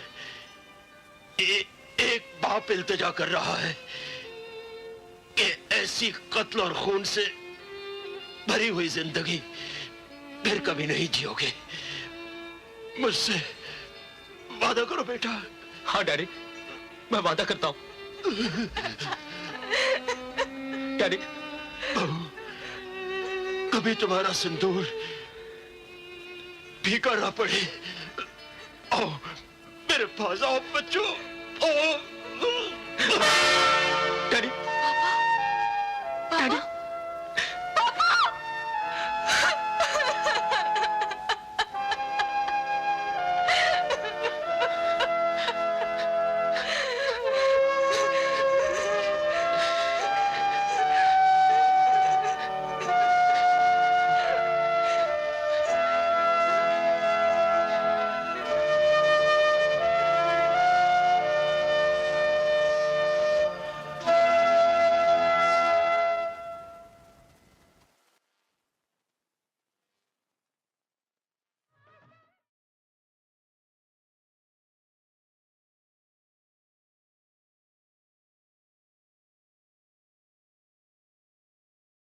एक बाप इल्तिजा कर रहा है कि ऐसी कत्ल और खून से भरी हुई जिंदगी फिर कभी नहीं जियोगे। मुझसे वादा करो बेटा। हाँ डैडी, मैं वादा करता हूँ। डैडी, कभी तुम्हारा सिंदूर फीका ना पड़े। आओ मेरे पास आओ बच्चों, आओ।